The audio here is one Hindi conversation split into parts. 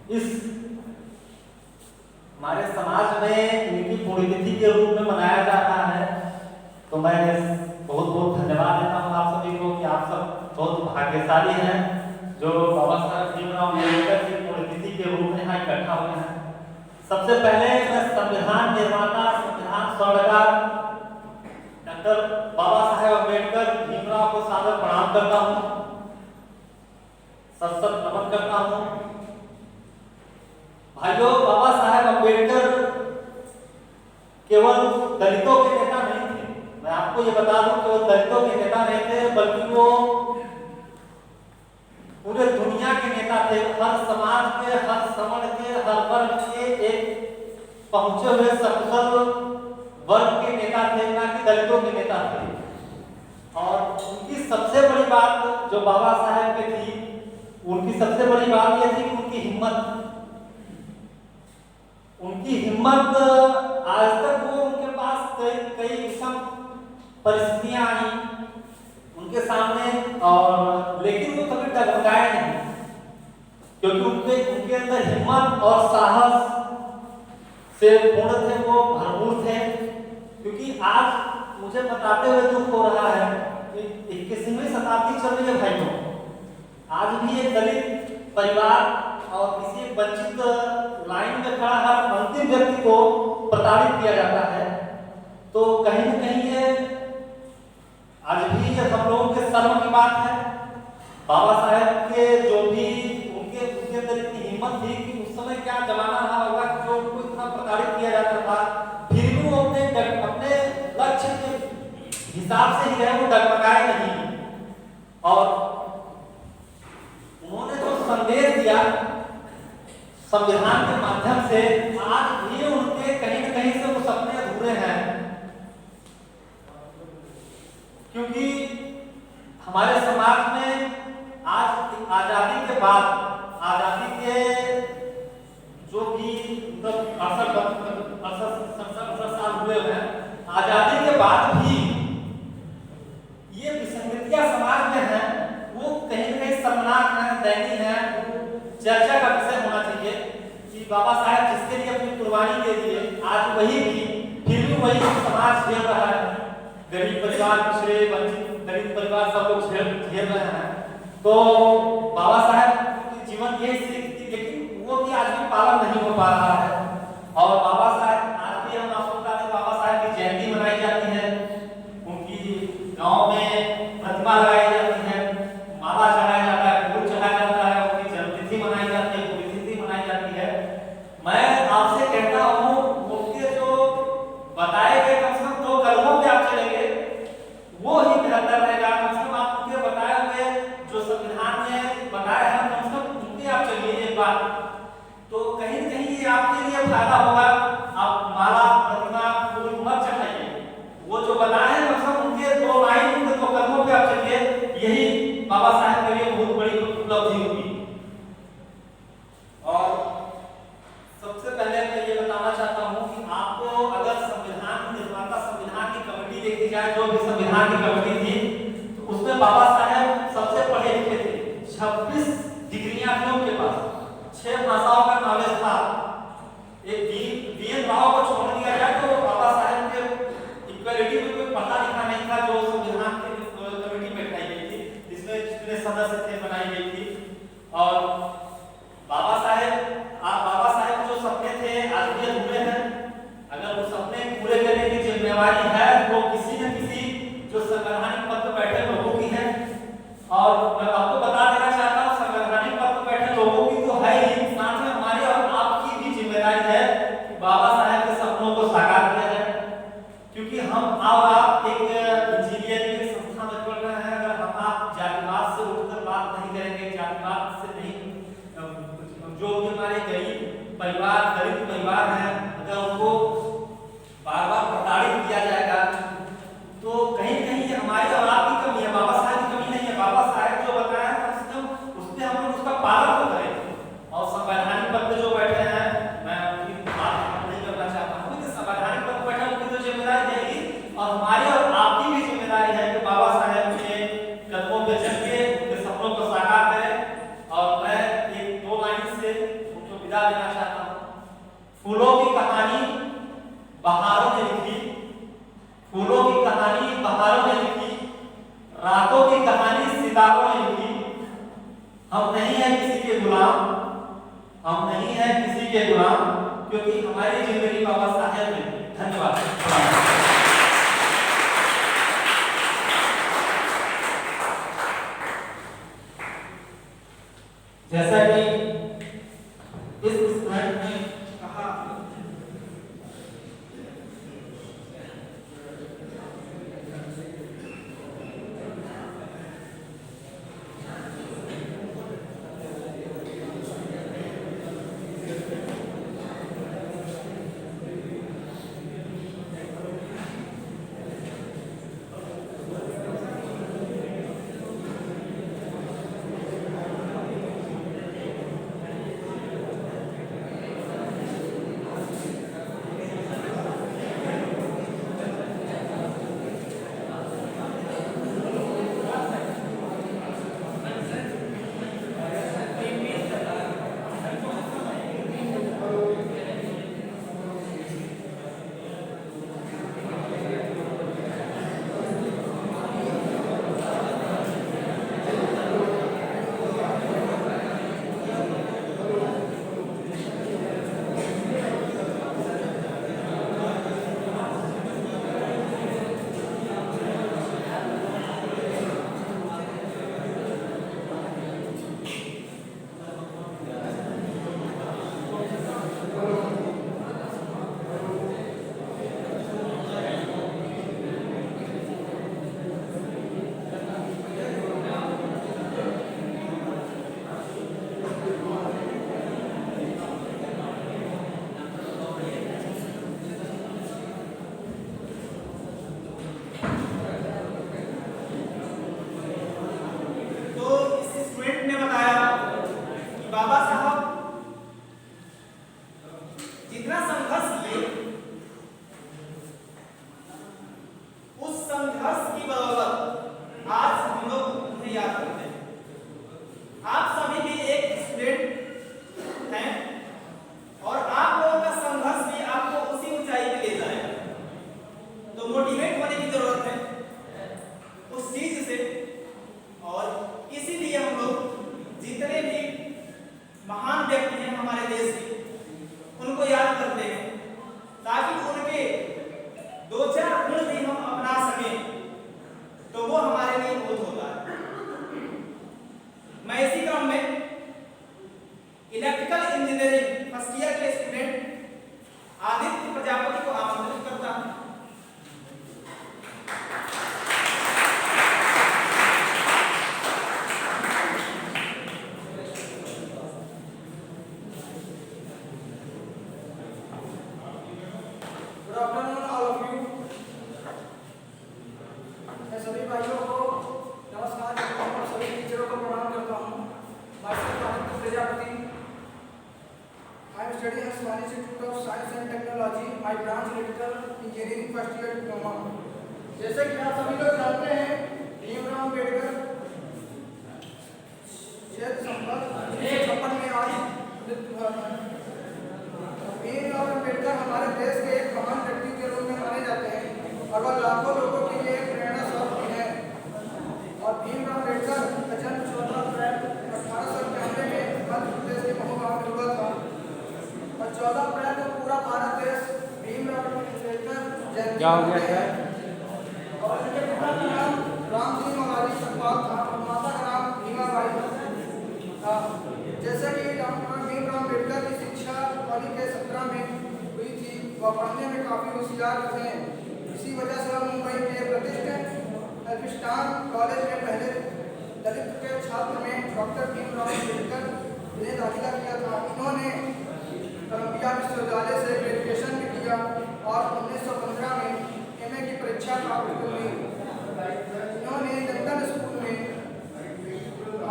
इस हमारे समाज में इनकी पुण्यतिथि के रूप में मनाया जा रहा है। तो मैं बहुत बहुत धन्यवाद देता हूँ आप सभी को कि आप सब बहुत भाग्यशाली हैं जो बाबा साहब भीमराव अम्बेडकर की पुण्यतिथि के रूप में यहाँ इकट्ठा हुए हैं। सबसे पहले मैं संविधान निर्माता, संविधान स्वर्णकार डॉक्टर बाबा साहेब अम्बेडकर भीमराव को सादर प्रणाम करता हूँ, सत नमन करता हूँ। भाइयों, बाबा साहेब अम्बेडकर केवल दलितों के नेता नहीं थे। मैं आपको ये बता दूं, केवल दलितों के नेता नहीं थे, बल्कि वो पूरे दुनिया के नेता थे। हर समाज के, हर समण के, हर वर्ग के एक पहुंचे हुए सकुशल वर्ग के नेता थे, ना कि दलितों के नेता थे। और उनकी सबसे बड़ी बात जो बाबा साहेब की थी, उनकी सबसे बड़ी बात यह थी कि उनकी हिम्मत आज तक वो उनके पास कई विषम परिस्थितियां आई उनके सामने, और लेकिन वो कभी डगमगाए नहीं, क्योंकि उनके अंदर हिम्मत और साहस से पूर्ण थे, वो भरपूर थे। क्योंकि आज मुझे बताते हुए दुख हो रहा है कि 21वीं शताब्दी चल रही है भाइयों, आज भी एक दलित परिवार और किसी वंचित लाइन में खड़ा हर अंतिम व्यक्ति को प्रताड़ित किया जाता है। तो कहीं न कहीं ये आज भी ये हम लोगों के शर्म की बात है। बाबा साहेब के जो भी उनके अंदर इतनी हिम्मत थी कि उस समय क्या जमाना रहा होगा कि जो उनको इतना प्रताड़ित किया जाता था, फिर भी वो अपने लक्ष्य के हिसाब से ही रहे, वो डगमगाए नहीं। और उन्होंने जो संदेश दिया संविधान के माध्यम से, आज भी उनके कहीं न कहीं से वो सपने अधूरे हैं। क्योंकि हमारे समाज में आज आजादी के बाद, आजादी के जो भी 68 साल हुए हैं, आजादी के बाद भी ये विसंगतियां समाज में है, वो कहीं न कहीं शर्मनाक है, दयनीय है, चर्चा का विषय होना चाहिए कि बाबा साहब जिसके लिए अपनी कुर्बानी दे दिए, आज वही भी फिर भी वही समाज झेल रहा है। गरीब परिवार, पिछड़े वंचित दलित परिवार सब लोग झेल रहे हैं। तो बाबा साहब की जीवन यही सीख थी, लेकिन वो भी आज भी पालन नहीं हो पा रहा है। और बाबा साहब आज भी हम आपको बता दें, बाबा साहब की जयंती मनाई जाती है, उनकी गांव में प्रतिमा लगाई जाती है, माला चढ़ाया जाता है, फूल चढ़ाया जाता है, उनकी जन्मतिथि मनाई जाती है, पुण्यतिथि मनाई जाती है। मैं आपसे कहता हूँ, उनके जो बताए गए कम से कम 2 कदमों पे आप चलेंगे, वो ही बेहतर रहेगा। कम से कम आप उनके बताए हुए जो संविधान में बताया है, कम से कम उनके आप चलिए एक बार, तो कहीं न कहीं ये आपके लिए फायदा होगा। आप माला, प्रतिमा, फूल मत चढ़ाइए, वो जो बताए हैं कम से कम उनके 2 लाइन, उनके 2 कदमों पे आप चलिए, यही बाबा साहब के लिए बहुत बड़ी उपलब्धि होगी। और सबसे पहले मैं ये बताना चाहता हूँ कि आपको अगर संविधान निर्माता, संविधान की कमेटी देखी जाए, जो भी संविधान की कमेटी थी, तो उसमें बाबा साहब सबसे पढ़े लिखे थे, 26 डिग्रियां थी उनके पास, 6 भाषाओं का नॉलेज था। एक बीएन राव को छोड़ दिया जाए तो बाबा साहब के इक्वालिटी में कोई पढ़ा लिखा नहीं था, जो संविधान की कमेटी बैठाई गई थी, जिसमें जितने सदस्य थे बनाई गई थी। और बाबा साहब जो सपने थे आज भी अधूरे हैं। अगर वो सपने पूरे करने की जिम्मेवारी है वो किसी न किसी जो संवैधानिक पद पर बैठे लोगों की है। और मैं आपको बता देना चाहता हूँ, संवैधानिक पद पर बैठे लोगों की तो है ही, साथ में हमारी और आपकी भी जिम्मेदारी है कि बाबा साहब के सपनों को साकार किया जाए। क्योंकि हम और आप एक इंजीनियरिंग की संस्था में पढ़ रहे हैं, अगर हम आप जातिवाद से उठकर बात नहीं करेंगे, जातिवाद से नहीं, जो भी हमारे गरीब परिवार, दलित परिवार हैं, अगर उनको बार-बार प्रताड़ित किया जाएगा, तो कहीं न कहीं हमारी और आपकी कमी है, बाबा साहब की कमी नहीं है। बाबा साहब जो बताया कम से कम उसमें हम लोग उसका पालन तो करें। और संवैधानिक पद पे जो बैठे हैं, मैं उनकी बात नहीं करना चाहता हूँ, लेकिन संवैधानिक पद पर बैठे उनकी तो जिम्मेदारी रहेगी, और हमारी और आपकी भी जिम्मेदारी है कि बाबा साहब के कदमों पे चल के उनके सपनों को साकार करें। और मैं एक 2 लाइन से उनको विदा लेना चाहता हूँ। फूलों की कहानी बहारों ने लिखी, फूलों की कहानी बहारों ने लिखी, रातों की कहानी सितारों ने लिखी। हम नहीं हैं किसी के गुलाम, हम नहीं हैं किसी के गुलाम, क्योंकि हमारी जिंदगी बाबा साहेब ने। धन्यवाद। जैसा कि इस स्टूडेंट ने कहा, जैसे कि आप सभी लोग जानते हैं, भीमराव अम्बेडकर क्षेत्र संपर्क 1956 में आज मृत्यु हुआ था। भीमराव अम्बेडकर हमारे देश के एक महान व्यक्ति के रूप में माने जाते हैं और वह लाखों लोगों के लिए प्रेरणा स्रोत भी है। और भीमराव अम्बेडकर का जन्म 14 अप्रैल 1891 में मध्य प्रदेश के महू गांव में हुआ था और 14 अप्रैल को पूरा भारत देश भीमराव अम्बेडकर जयंती और इनके पिता का नाम राम सिंह महाराज सकपाल था और माता का नाम भीमाबाई था। जैसे कि डॉक्टर भीमराव अम्बेडकर की शिक्षा कॉलेज के 17 में हुई थी, वह पढ़ने में काफ़ी होशियार थे। इसी वजह से वह मुंबई के प्रतिष्ठित एल्फिंस्टन कॉलेज में पहले दलित के छात्र में डॉक्टर भीमराव अम्बेडकर ने दाखिला किया था। इन्होंने कोलंबिया विश्वविद्यालय से ग्रेजुएशन भी किया और 1915 में एमए की परीक्षा प्राप्त हुई। इन्होंने लंदन स्कूल में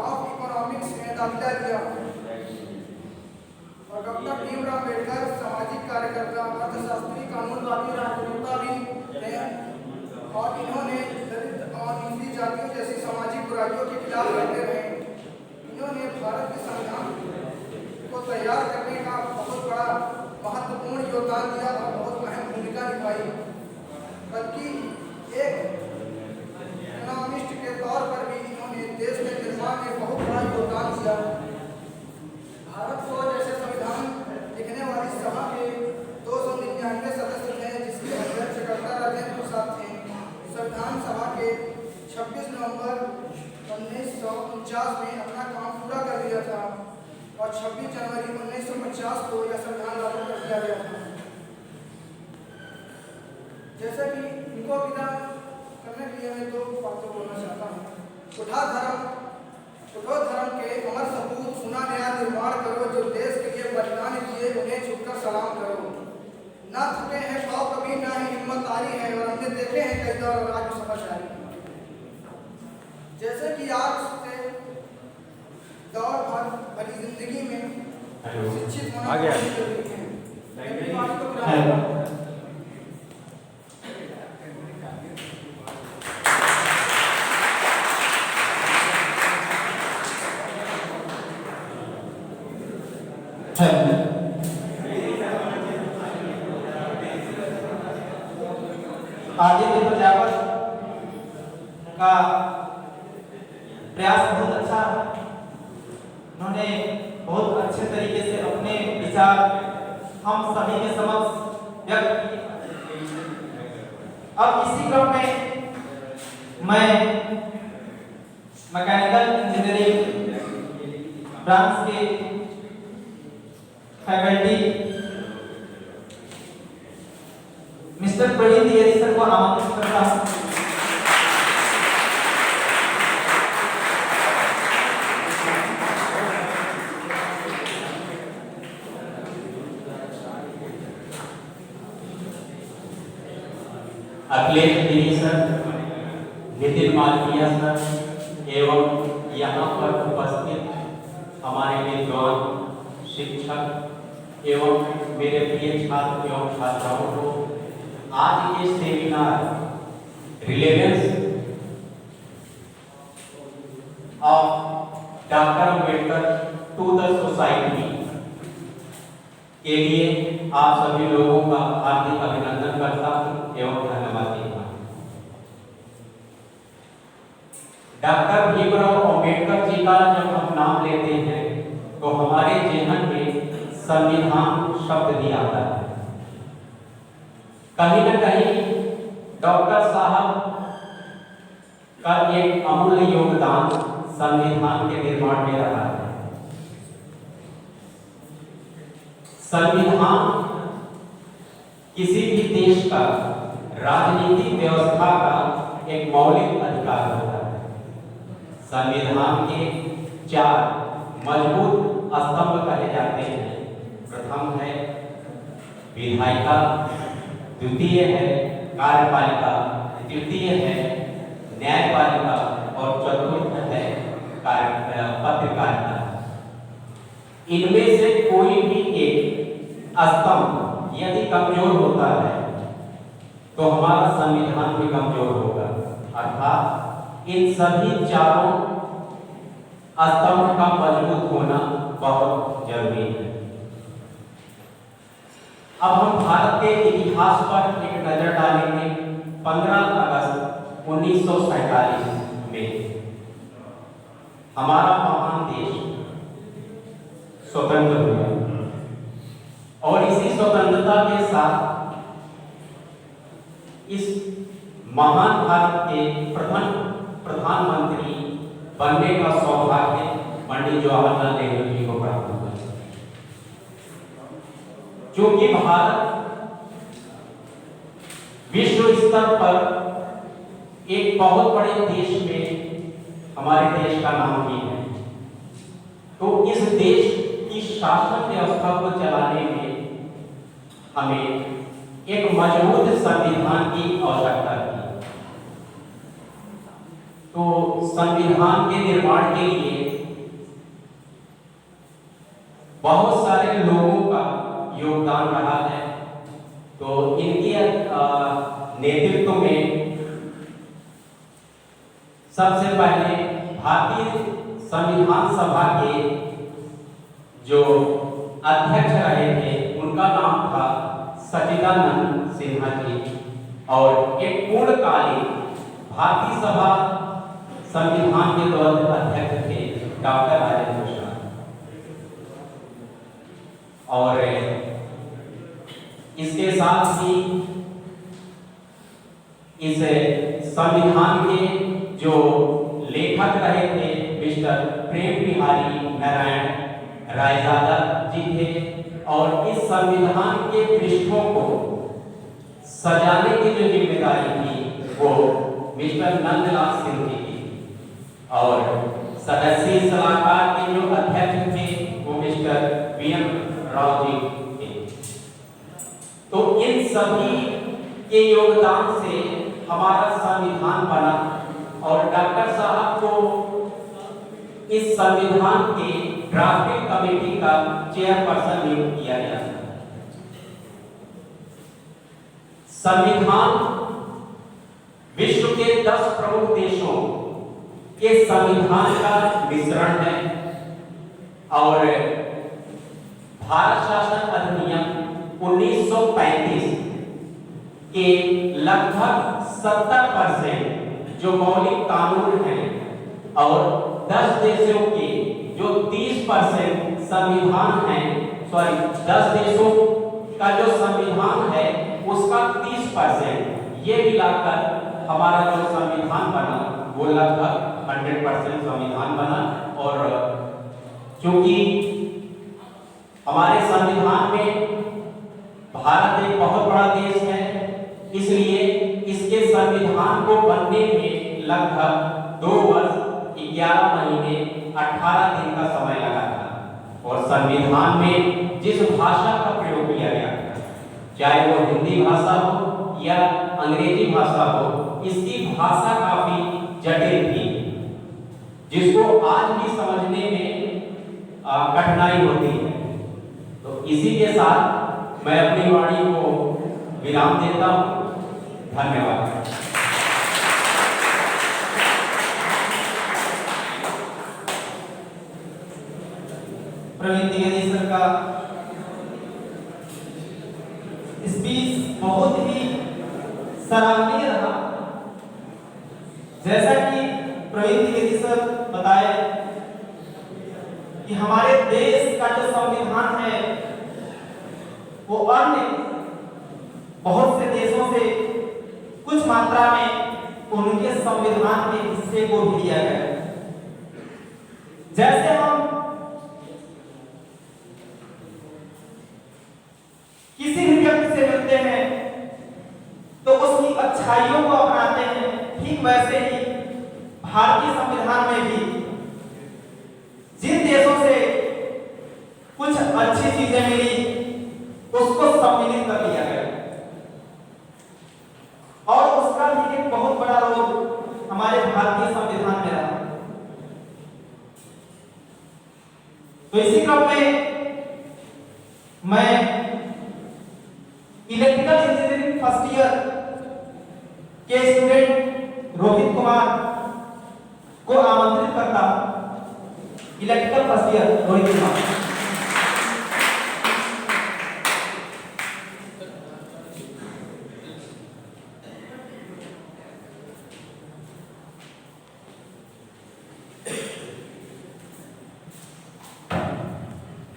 ऑफ इकोनॉमिक्स में दाखिला लिया और डॉक्टर भीमराव अम्बेडकर सामाजिक कार्यकर्ता, अर्थशास्त्री, कानूनवादी, राजनेता भी थे और इन्होंने दलित और निचली जातियों जैसी सामाजिक बुराइयों के खिलाफ लड़ते रहे। इन्होंने भारत के संविधान को तैयार करने का बढ़ाई, बल्कि एक इकोनॉमिस्ट के तौर पर भी इन्होंने देश के निर्माण में बहुत बड़ा योगदान दिया। भारत को जैसे संविधान लिखने वाली सभा के 299 सदस्य थे, जिसके अध्यक्ष डॉक्टर राजेंद्र प्रसाद थे। संविधान सभा के 26 नवंबर 1949 में अपना काम पूरा कर लिया था और 26 जनवरी 1950 को यह संविधान लागू कर दिया गया था। जैसे कि इनको विदा करने के लिए मैं दो बातें बोलना चाहता हूँ। उठो धर्म के अमर सपूत, सुना नया निर्माण करो, जो देश के लिए बलिदान दिए उन्हें झुककर सलाम करो। ना थके हैं पाँव कभी, ना ही हिम्मत हारी है, और हमने देखे हैं कई दौर और आज समझदारी। जैसे कि आज से दौर भरी जिंदगी में शिक्षित होना बहुत जरूरी है। आदित्य प्रजापत का प्रयास बहुत अच्छा है। उन्होंने बहुत अच्छे तरीके से अपने विचार हम सभी के समक्ष व्यक्त किए। अब इसी क्रम में मैं मैकेनिकल इंजीनियरिंग ब्रांच के faculty mister Praveen Dwivedi sir को आमंत्रित करता हूं। अखिलेश गिरी सर, नितिन मालवीय सर एवं यहाँ पर उपस्थित हमारे विद्वान शिक्षक एवं मेरे प्रिय छात्र एवं छात्राओं को आज के seminar relevance of doctor Ambedkar to the society के लिए आप सभी लोगों का हार्दिक अभिनंदन करता हूं एवं धन्यवाद देता हूं। डॉक्टर भीमराव अम्बेडकर जी का जब हम नाम लेते हैं तो हमारे जेहन में संविधान शब्द भी आता है। कहीं न कहीं डॉक्टर साहब का एक अमूल्य योगदान संविधान के निर्माण में रहा है। संविधान किसी भी देश का राजनीतिक व्यवस्था का एक मौलिक अधिकार होता है। संविधान के 4 मजबूत स्तंभ कहे जाते हैं। प्रथम है विधायिका, द्वितीय है कार्यपालिका, तृतीय है न्यायपालिका और चतुर्थ है पत्रकारिता। इनमें से कोई भी एक स्तंभ यदि कमजोर होता है तो हमारा संविधान भी कमजोर होगा। अर्थात इन सभी चारों स्तंभ का मजबूत होना बहुत जरूरी है। अब हम भारत के इतिहास पर एक नजर डालेंगे। 15 अगस्त 1947 में हमारा महान देश स्वतंत्र हुआ और इसी स्वतंत्रता के साथ इस महान भारत के प्रथम प्रधानमंत्री बनने का सौभाग्य पंडित जवाहरलाल नेहरू जी को प्राप्त हुआ। क्योंकि भारत विश्व स्तर पर एक बहुत बड़े देश में हमारे देश का नाम भी है, तो इस देश की शासन व्यवस्था को चलाने में हमें एक मजबूत संविधान की आवश्यकता थी। तो संविधान के निर्माण के लिए बहुत सारे लोगों का योगदान रहा है। तो इनके नेतृत्व में सबसे पहले भारतीय संविधान सभा के जो अध्यक्ष रहे थे उनका नाम था सच्चिदानंद सिन्हा जी और एक पूर्णकालीन भारतीय सभा संविधान के तुरंत अध्यक्ष थे डॉक्टर राजेंद्र प्रसाद। और इसके साथ ही इस संविधान के जो लेखक रहे थे मिस्टर प्रेम बिहारी नारायण रायजादा जी थे और इस संविधान के पृष्ठों को सजाने की जो जिम्मेदारी थी वो मिस्टर नंदलाल सिंह जी की और सदस्य सलाहकार के जो अध्यक्ष थे वो मिस्टर वीएम राव जी थे। तो इन सभी के योगदान से हमारा संविधान बना और डॉक्टर साहब को इस संविधान के ड्राफ्टिंग कमेटी का चेयरपर्सन नियुक्त किया गया। संविधान विश्व के 10 प्रमुख देशों के संविधान का मिश्रण है और भारत शासन अधिनियम 1935 के लगभग 70% जो मौलिक कानून हैं और 10 देशों के जो 30% संविधान है, 10 देशों का जो संविधान है उसका 30% ये मिलाकर हमारा जो संविधान बना वो लगभग 100% संविधान बना। और क्योंकि हमारे संविधान में भारत एक बहुत बड़ा देश है इसलिए इसके संविधान को बनने में लगभग 2 वर्ष 11 महीने 18 दिन का समय लगा था। और संविधान में जिस भाषा का प्रयोग किया गया चाहे वो हिंदी भाषा हो या अंग्रेजी भाषा हो, इसकी भाषा काफी जटिल थी जिसको आज भी समझने में कठिनाई होती है। तो इसी के साथ मैं अपनी वाणी को विराम देता हूँ। धन्यवाद। प्रवीण द्विवेदी सर का स्पीच बहुत ही सराहनीय रहा। जैसा कि प्रवीण द्विवेदी सर बताए कि हमारे देश का जो संविधान है वो अन्य बहुत से देशों से कुछ मात्रा में उनके संविधान के हिस्से को भी दिया गया। जैसे हम किसी भी व्यक्ति से मिलते हैं तो उसकी अच्छाइयों को अपनाते हैं, ठीक वैसे ही भारतीय संविधान में भी जिन देशों से कुछ अच्छी चीजें मिली उसको सम्मिलित कर लिया गया और उसका भी एक बहुत बड़ा रोल हमारे भारतीय संविधान में रहा। तो इसी क्रम में मैं इलेक्ट्रिकल इंजीनियरिंग फर्स्ट ईयर के स्टूडेंट रोहित कुमार को आमंत्रित करता हूं। Electrical first year Rohit Kumar.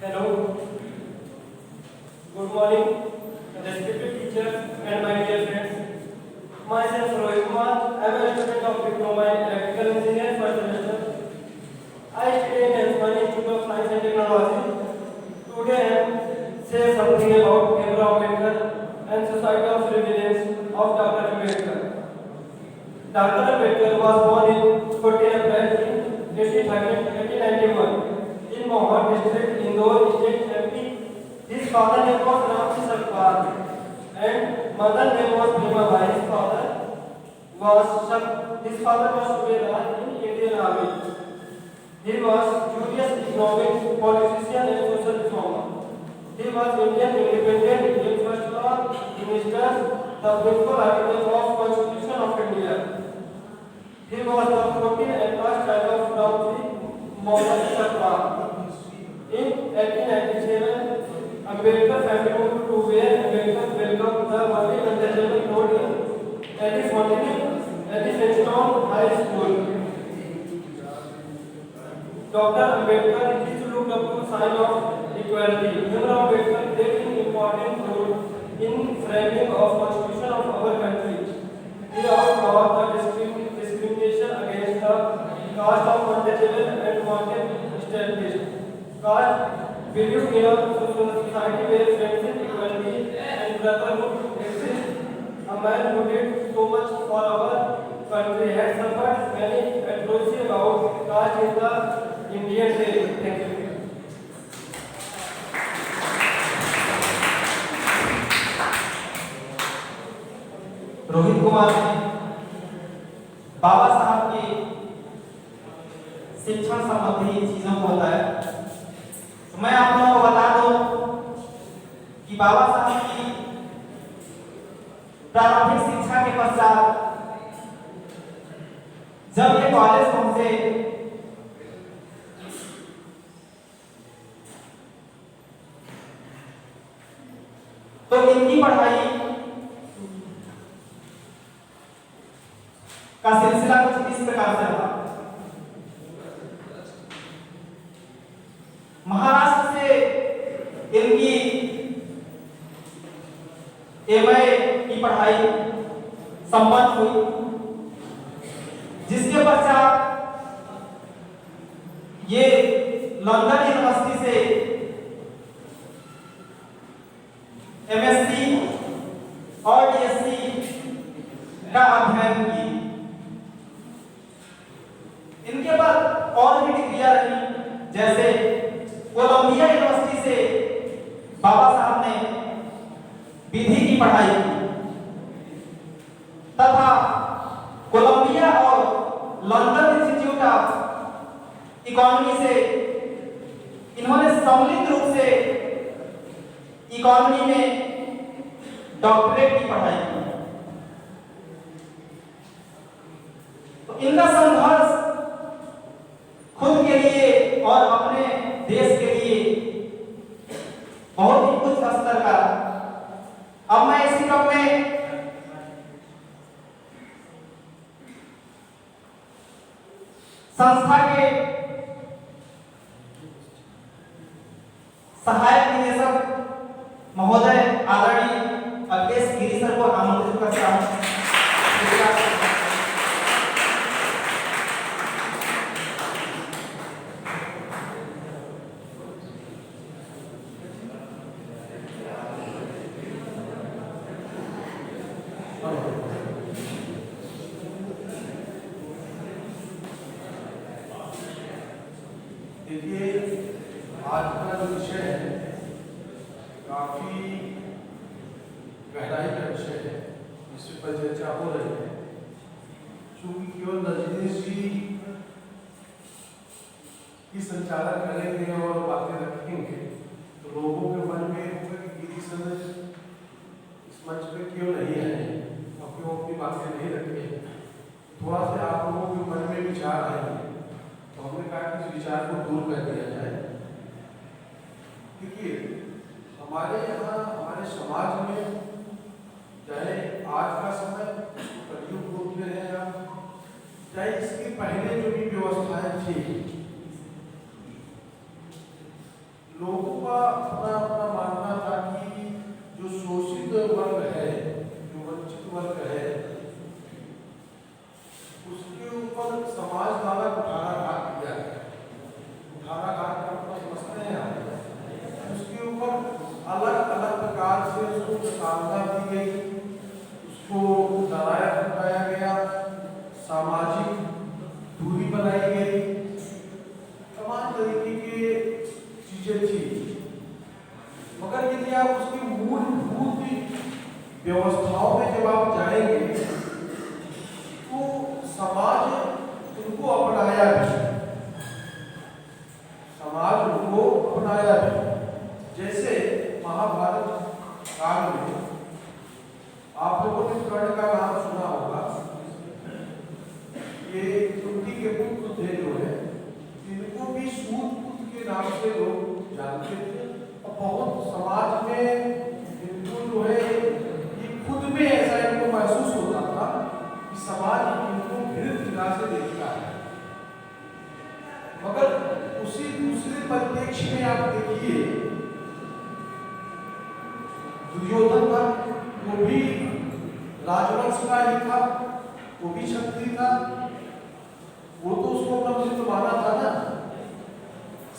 Hello, good morning, respected teachers and my dear friends. Myself Rohit Kumar. I am a student of Diploma in Electrical Engineering first semester. I study in Tasmania Institute of Science and Technology. Today I am say something about Bhimrao Ambedkar and Society of Remembrance of Dr. Ambedkar. Dr. Ambedkar was born in 14 April 1891 in Mohor district, Indore state, MP. His father name was Ramji Sarkar and mother name was Bhima Bai. His father was Subedar in Indian Army. He was jurious economic, politician and social reformer. He was Indian independent in first law minister, the principal article of Constitution of India. He was the 14th and last child of Ramji Mohammed Sarkar. In 1897, Ambedkar family moved to where Ambedkar at the Fontenay at the Flintstone High School. Dr. Ambedkar is looked up to sign of equality. Bhimrao Ambedkar played an important role in framing of constitution of our country. He outlawed the discrimination against the caste of untouchable and wanted established caste believed in a society where friendship, equality, and brotherhood exist. A man who did so much for our country had suffered many atrocities about caste in the Indian day. Thank you. Rohit Kumar ने बाबा साहब की शिक्षण संबंधी चीजों को बताया। तो मैं आप लोगों को बता दूं कि बाबा साहब की प्रारंभिक शिक्षा के पश्चात जब ये कॉलेज पहुंचे तो इनकी पढ़ाई का सिलसिला कुछ इस प्रकार से रहा। महाराष्ट्र से इनकी एमए की पढ़ाई संपन्न हुई, जिसके पश्चात ये लंदन यूनिवर्सिटी से एमएससी और डीएससी का अध्ययन की। इनके बाद और भी डिग्रियां रही, जैसे कोलंबिया यूनिवर्सिटी से बाबा साहब ने विधि की पढ़ाई की तथा कोलंबिया और लंदन इंस्टीट्यूट ऑफ इकोनॉमी से इन्होंने सम्मिलित रूप से इकोनॉमी में डॉक्टरेट की पढ़ाई की। तो इनका संघर्ष खुद के लिए और अपने देश के लिए बहुत ही उच्च स्तर का। अब मैं इसी क्रम में संस्था के सहायक निदेशक महोदय आदरणीय अखिलेश गिरी सर को आमंत्रित करता हूं। देखिए, आज का जो विषय है काफी गहराई का विषय है, जिस पर चर्चा हो रही है। चूंकि केवल रजनीश जी की संचालन करेंगे और बातें रखेंगे, तो लोगों के मन में होगा कि गिरी सर इस मंच पे क्यों नहीं है और क्यों अपनी बातें नहीं रखे। थोड़ा सा आप लोगों के मन में विचार आएंगे, तो हमने कहा कि इस विचार को दूर कर दिया जाए। देखिए, हमारे यहाँ हमारे समाज में, चाहे आज का समय कलयुग रूप में है या चाहे इसके पहले जो भी व्यवस्थाएं थी, लोगों का अपना अपना मानना था कि जो शोषित वर्ग है, जो वंचित वर्ग है, उसके ऊपर समाज द्वारा कुठाराघात किया गया। कुठाराघात का समझते हैं आप? उसके ऊपर अलग अलग प्रकार से उसको प्रताड़ना दी गई, उसको डराया धमकाया गया, सामाजिक दूरी बनाई गई, तमाम तरीके की चीजें थी। मगर यदि आप उसकी मूलभूत व्यवस्थाओं में जब आप जाएंगे तो समाज उनको अपनाया भी, समाज उनको अपनाया भी। जैसे महाभारत काल में आप लोगों ने कर्ण का नाम सुना होगा। ये कुंती के पुत्र थे जो है, इनको भी सूत पुत्र के नाम से लोग जानते थे और बहुत समाज में इनको जो है ये खुद में ऐसा इनको महसूस होता था दूसरे परिप्रेक्ष्य में आप देखिए, दुर्योधन था, वो भी राजवंश का ही था, वो भी क्षत्रिय था, वो तो उसको अपना मित्र माना था ना।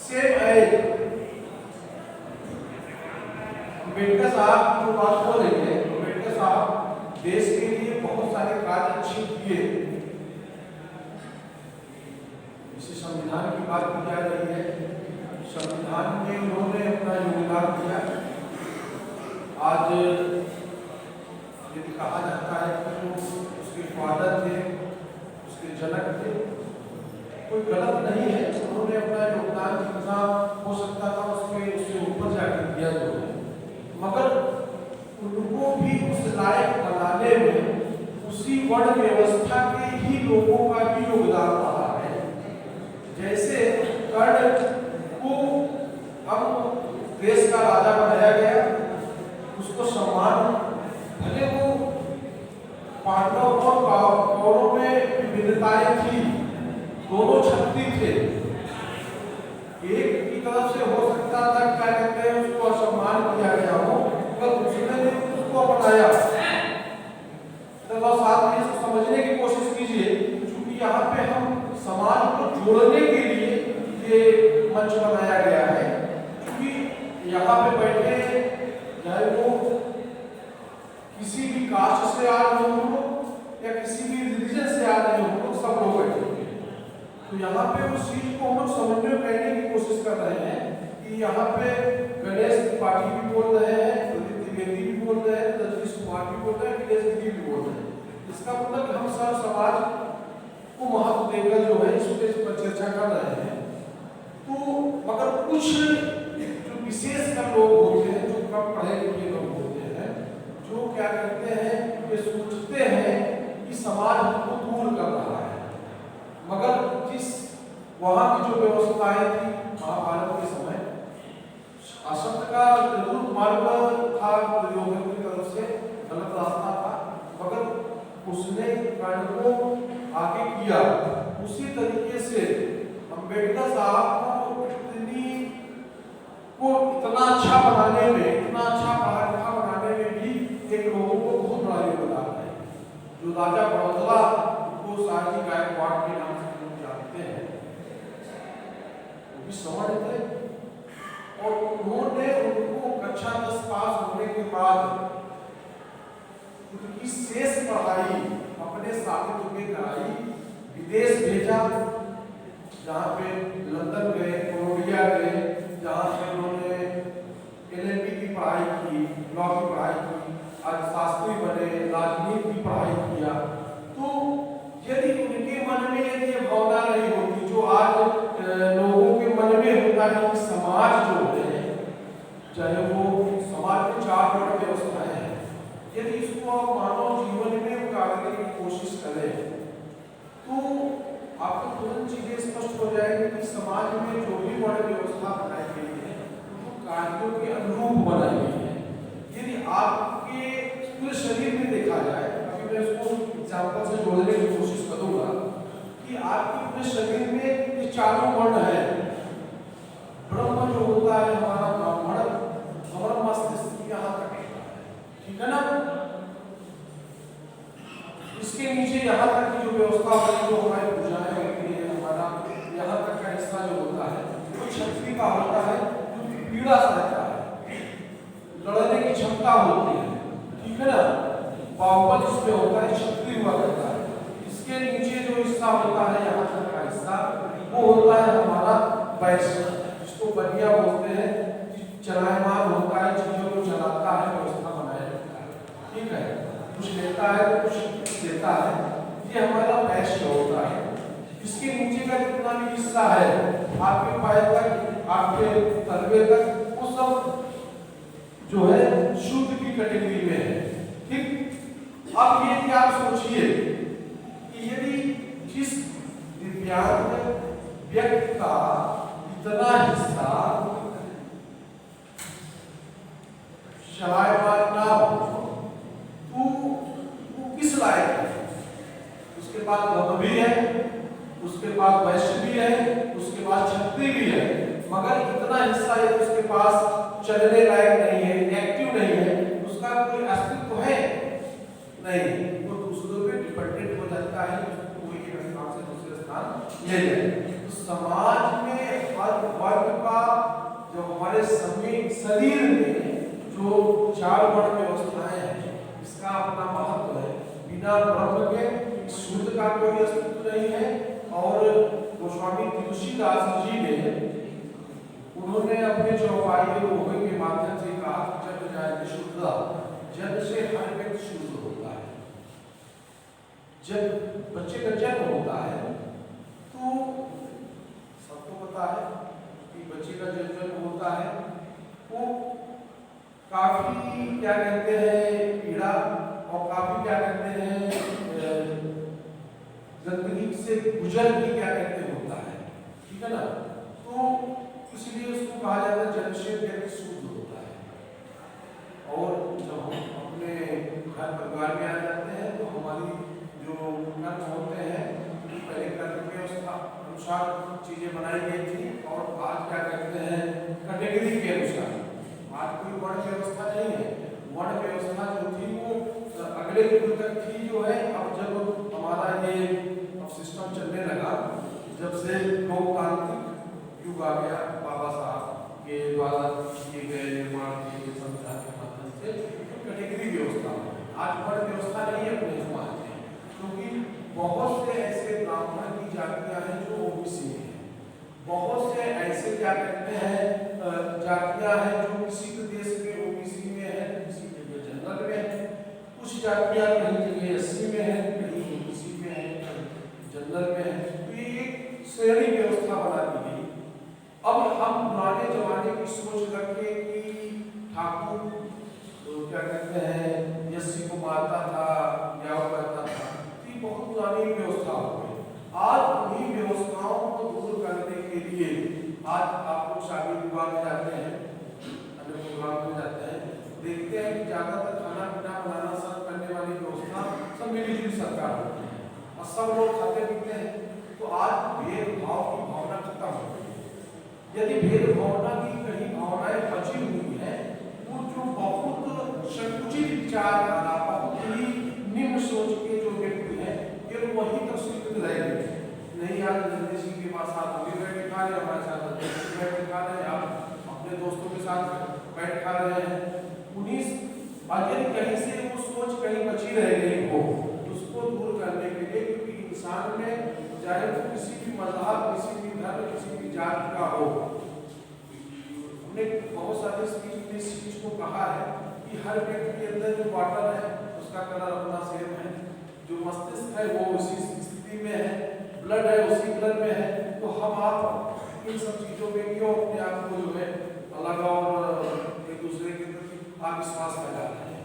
सेम है अम्बेडकर साहब की जो बात हो रही है, अम्बेडकर साहब देश के लिए बहुत सारे कार्य अच्छे किए। इसी संविधान की बात की जा रही है, संविधान में उन्होंने अपना योगदान दिया। आज यदि कहा जाता है कि वो उसके फादर थे, उसके जनक थे, कोई गलत नहीं है, उन्होंने अपना योगदान जितना हो सकता था उससे ऊपर जाकर दिया जो है, मगर उनको भी उस लायक बनाने में उसी वर्ण व्यवस्था के ही लोगों का भी योगदान रहा है। जैसे कर्ण को हम देश का राजा बनाया गया, उसको सम्मान, भले वो पांडव और कौरव में विभिन्नताएं थी, दोनों क्षत्रिय थे, एक की तरफ से हो सकता था क्या कहते हैं उसको असम्मान किया गया हो, मगर दूसरे ने उसको अपनाया। तो साथ में इसको समझने की कोशिश कीजिए, क्योंकि यहाँ पे हम समाज को जोड़ने के लिए ये मंच बनाया गया है। क्योंकि यहाँ पे बैठे चाहे वो किसी भी कास्ट से आ रहे हो या किसी भी रिलीजन से आ रहे हो, सब लोग बैठे। तो यहाँ पे उस चीज को हम लोग समझने में करने की कोशिश कर रहे हैं कि यहाँ पे गणेश त्रिपाठी भी बोल रहे हैं, प्रदीप द्विवेदी भी बोल रहे हैं, रजनीश कुमार भी बोल रहे हैं, नीलेश गिरी भी बोल रहे हैं। इसका मतलब कि हम सब समाज को महत्व देकर जो है इस पर चर्चा कर रहे हैं। तो मगर कुछ जो विशेष कर लोग होते हैं, जो कम पढ़े लिखे लोग होते हैं, जो क्या करते हैं, ये सोचते हैं कि समाज हमको दूर कर रहा है, मगर जिस वहाँ की जो व्यवस्थाएं थी महाभारत के समय, असत्य का जरूर मार्ग था दुर्योधन की तरफ से, गलत रास्ता था, मगर उसने कर्ण को आगे किया। उसी तरीके से अम्बेडकर साहब को इतना अच्छा बनाने में, इतना अच्छा पढ़ा लिखा बनाने में भी एक लोगों को बहुत बड़ा योगदान है। जो राजा बड़ौदा को शाहजी गायकवाड़ के नाम से लोग जानते हैं, वो भी सवर्ण थे, और उन्होंने उनको कक्षा 10 पास होने के बाद उनकी शेष पढ़ाई अपने साथित्व में कराई, विदेश भेजा, जहाँ पे लंदन गए, कोलंबिया गए, जहाँ से उन्होंने LLB की पढ़ाई की, लॉ की पढ़ाई की, अर्थशास्त्री बने, राजनीति की पढ़ाई किया। तो यदि उनके मन में यदि ये भावना नहीं होती जो आज लोगों के मन में होता है कि समाज जो है, चाहे वो समाज में 4 वर्ण व्यवस्थाएं हैं, यदि इसको आप मानव जीवन में उतारने की कोशिश करें तो आपको तुरंत चीजें स्पष्ट हो जाएगी कि समाज में जो भी वर्ण व्यवस्था बनाई गई है वो कार्यों के अनुरूप बनाई गई है। यदि आपके पूरे शरीर में देखा जाए, अभी मैं इसको एग्जाम्पल से जोड़ने की कोशिश करूंगा कि आपके पूरे शरीर में ये 4 वर्ण है। ब्रह्म जो होता है हमारा ब्राह्मण, हमारा मस्तिष्क यहाँ तक है, ठीक है ना। इसके नीचे यहाँ तक की जो व्यवस्था होती है, जो हमारी पूजाएं होती है, हमारा यहाँ तक का हिस्सा जो होता है वो क्षत्रिय का होता है, जो पीड़ा सहता है, लड़ने की क्षमता होती है, ठीक है ना। बाहुबल इसमें होता है, क्षत्रिय हुआ करता है। इसके नीचे जो हिस्सा होता है, यहाँ तक का हिस्सा, वो होता है हमारा वैश्य, जिसको बनिया बोलते हैं, चलायमान होता है, चीजों को चलाता है, व्यवस्था बनाया जाता है, ठीक है, कुछ लेता है कुछ देता है, ये हमारा वैश्य होता है। इसके नीचे का जितना भी हिस्सा है, आपके पैर तक, आपके तलवे तक, वो सब जो है शुद्ध की कैटेगरी में है, ठीक। अब ये क्या आप सोचिए कि यदि जिस दिव्यांग व्यक्ति का इतना हिस्सा चलायमान ना हो तो वो किस लायक है। उसके पास ब्रह्म भी है, उसके पास वैश्य भी है, उसके पास क्षत्रिय भी है, जिसके पास चलने लायक नहीं है, एक्टिव नहीं है, उसका कोई अस्तित्व है नहीं, वो दूसरों पे डिपेंडेंट हो जाता है, उसको कोई एक स्थान से दूसरे स्थान ले जाए। तो समाज में हर वर्ग का जो हमारे शरीर में जो 4 वर्ण व्यवस्थाएं हैं, इसका अपना महत्व है। बिना ब्रह्म के शुद्ध का कोई अस्तित्व नहीं है। और गोस्वामी तुलसीदास जी ने उन्होंने अपने चौपाई दोहे के माध्यम से कहा कि जब जाए शुद्ध, जन्म से हर व्यक्ति शुद्ध होता है। जब बच्चे का जन्म होता है तो सबको पता है कि बच्चे का जब जन्म होता है वो काफी क्या कहते हैं पीड़ा और काफी क्या कहते हैं जिंदगी से गुजर भी क्या कहते होता है, ठीक है ना। तो इसलिए उसको कहा जाता है जन्म से व्यक्ति शुद्ध होता है। और जब हम अपने घर परिवार में आ जाते हैं तो हमारी जो कर्म होते हैं, पहले कर्म के अनुसार चीजें बनाई गई थी और आज क्या कहते हैं कैटेगरी के अनुसार। आज कोई वर्ण व्यवस्था नहीं है, वर्ण व्यवस्था जो थी वो अगले युग तक थी जो है। अब जब हमारा ये सिस्टम चलने लगा, जब से लोकतांत्रिक युग आ गया, बाबा साहब के द्वारा किए गए निर्माण के संविधान के माध्यम से कैटेगरी व्यवस्था, आज वर्ण व्यवस्था नहीं है अपने समाज में, क्योंकि बहुत से ऐसे ब्राह्मण की जातियां हैं जो ओबीसी में हैं, बहुत से ऐसे क्या कहते हैं जातियां हैं जो किसी प्रदेश के ओबीसी में है, किसी जगह जनरल में है, कुछ जातियां कहीं जगह एससी में है, कहीं ओबीसी में है, जनरल में है। तो ये एक श्रेणी व्यवस्था बना दी गई। अब हम पुराने जमाने की सोच रखें कि ठाकुर तो क्या कहते हैं एससी को मारता था या वो करता था, तो बहुत पुरानी व्यवस्था हो गई। आज उन्हीं व्यवस्थाओं को दूर करने के लिए आज आप लोग शादी विवाह में जाते हैं, अन्य प्रोग्राम में जाते हैं, देखते हैं कि ज्यादातर खाना पीना बनाना सब करने वाली व्यवस्था सब मिलीजुली सरकार होती है और सब लोग खाते पीते हैं। तो आज भेदभाव की भावना खत्म हो गई है। यदि भेदभावना की कहीं भावनाएं बची हुई है, वो जो बहुत संकुचित विचारधारा, बहुत ही निम्न सोच के जो व्यक्ति है, ये वही तक सीमित रहेंगे। नहीं आज नंदी सिंह के पास साथ भी बैठ के खा रहे, हमारे साथ बैठ के खा रहे हैं, आप अपने दोस्तों के साथ बैठ खा रहे हैं। उन्हीं अगर कहीं से वो सोच कहीं बची रह गई हो, उसको दूर करने के लिए, क्योंकि इंसान में चाहे वो किसी भी मजहब, किसी भी धर्म, किसी भी जाति का हो, हमने बहुत सारे स्पीच में इस चीज को कहा है कि हर व्यक्ति के अंदर जो वाटर है उसका कलर अपना सेम है, जो मस्तिष्क है वो उसी स्थिति में है, ब्लड है उसी ब्लड में है। तो हम आप इन सब चीजों में क्यों अपने आप को जो है अलग और एक दूसरे के प्रति अविश्वास फैला रहे हैं,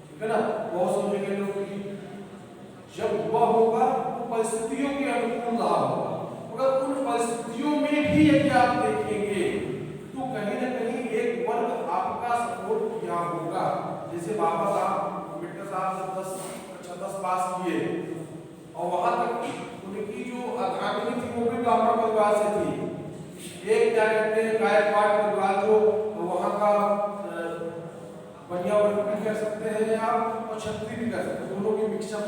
ठीक है ना। बहुत सोचेंगे लोग कि जब हुआ होगा तो परिस्थितियों के अनुकूल रहा होगा, मगर उन परिस्थितियों में भी यदि आप देखेंगे तो कहीं ना कहीं एक वर्ग आपका सपोर्ट किया होगा। जैसे बाबा साहब अम्बेडकर साहब 10 पास किए और वहां तक उनकी जो अध्यात्मिक थी वो भी ब्राह्मण परिवार से थी। एक क्या कहते हैं गायकवाड़ परिवार जो वहां का बढ़िया वर्ग भी कह सकते हैं आप और क्षत्रिय भी कह सकते हैं, दोनों की मिक्सअप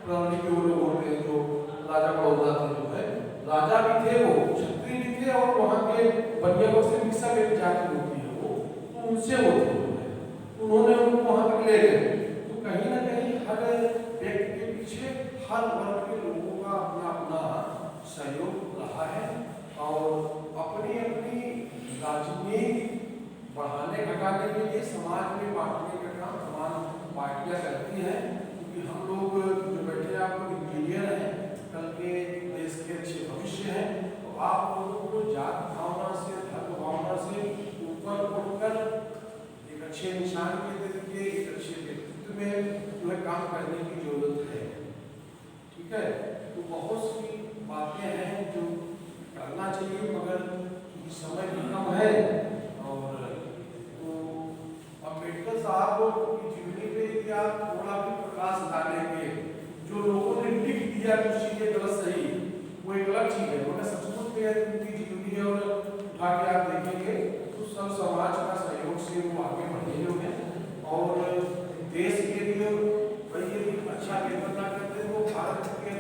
प्रणाली के वो लोग होते हैं। जो राजा बड़ौदा थे जो है, राजा भी थे वो क्षत्रिय भी थे और वहाँ के बढ़िया वर्ग से मिक्सअप एक जाति होती है वो, तो उनसे वो थे, उन्होंने उनको वहाँ तक ले गए। तो कहीं ना कहीं हर व्यक्ति के पीछे हर वर्ग के लोगों का अपना अपना सहयोग रहा है और अपनी अपनी राजनीति बढ़ाने घटाने के लिए समाज में बांटने का काम तमाम पार्टियां करती हैं। क्योंकि हम लोग जो बैठे हैं आप लोग इंजीनियर हैं, कल के देश के अच्छे भविष्य हैं, तो आप लोगों को जात भावना से, धर्म भावना से ऊपर उठकर एक अच्छे इंसान के तरीके, एक अच्छे व्यक्तित्व में जो है काम करने की जरूरत है, ठीक है। तो बहुत सी बातें हैं जो करना चाहिए, मगर समय भी कम है। और तो अम्बेडकर साहब की जीवनी पे क्या थोड़ा भी प्रकाश डालेंगे, जो लोगों ने लिख दिया कुछ चीजें गलत सही, वो एक अलग चीज है, मगर सचमुच में उनकी जीवनी और उठा के आप देखेंगे तो सब समाज का सहयोग से वो आगे बढ़े जो है और देश के लिए भाई ये अच्छा पेपर ना करते वो भारत के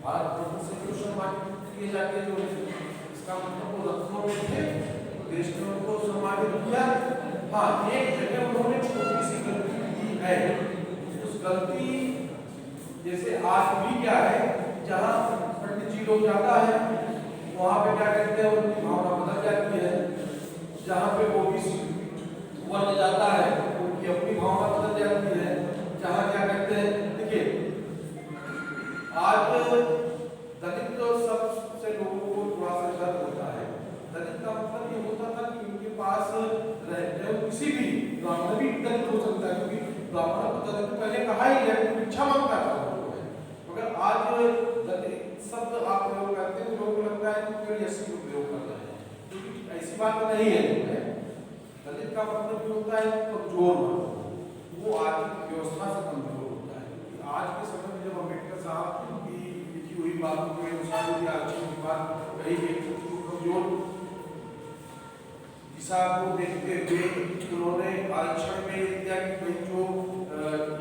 भारत रत्न से जो सम्मानित किए जाते जो है इसका मतलब वो रत्नों में थे देश ने उनको सम्मानित किया। हाँ, एक जगह उन्होंने छोटी सी गलती की है, उस गलती जैसे आज भी क्या है जहाँ पंडित जी लोग जाता है वहाँ पे क्या कहते हैं उनकी भावना बदल जाती है, जहाँ पे ओबीसी वर्ग जाता है उनकी अपनी भावना बदल जाती है, जहाँ क्या कहते हैं देखिए आज दलित सबसे लोगों को थोड़ा सा दर्द होता है। दलित का मतलब ये होता था कि उनके पास किसी भी ब्राह्मण भी दलित हो सकता है क्योंकि ब्राह्मण को दलित पहले कहा ही है भिक्षा मांगता था मगर आज दलित शब्द आप प्रयोग करते हैं लोगों को लगता है कि कोई ऐसी उपयोग कर रहे हैं क्योंकि ऐसी बात नहीं है। दलित का मतलब ये होता है कमजोर वो आर्थिक व्यवस्था से कमजोर होता है क्योंकि आज के समय में जब अम्बेडकर साहब की लिखी हुई बातों के अनुसार यदि आरक्षण की बात कही गई तो कमजोर दिशा को देखते हुए उन्होंने आरक्षण में दिया कि भाई जो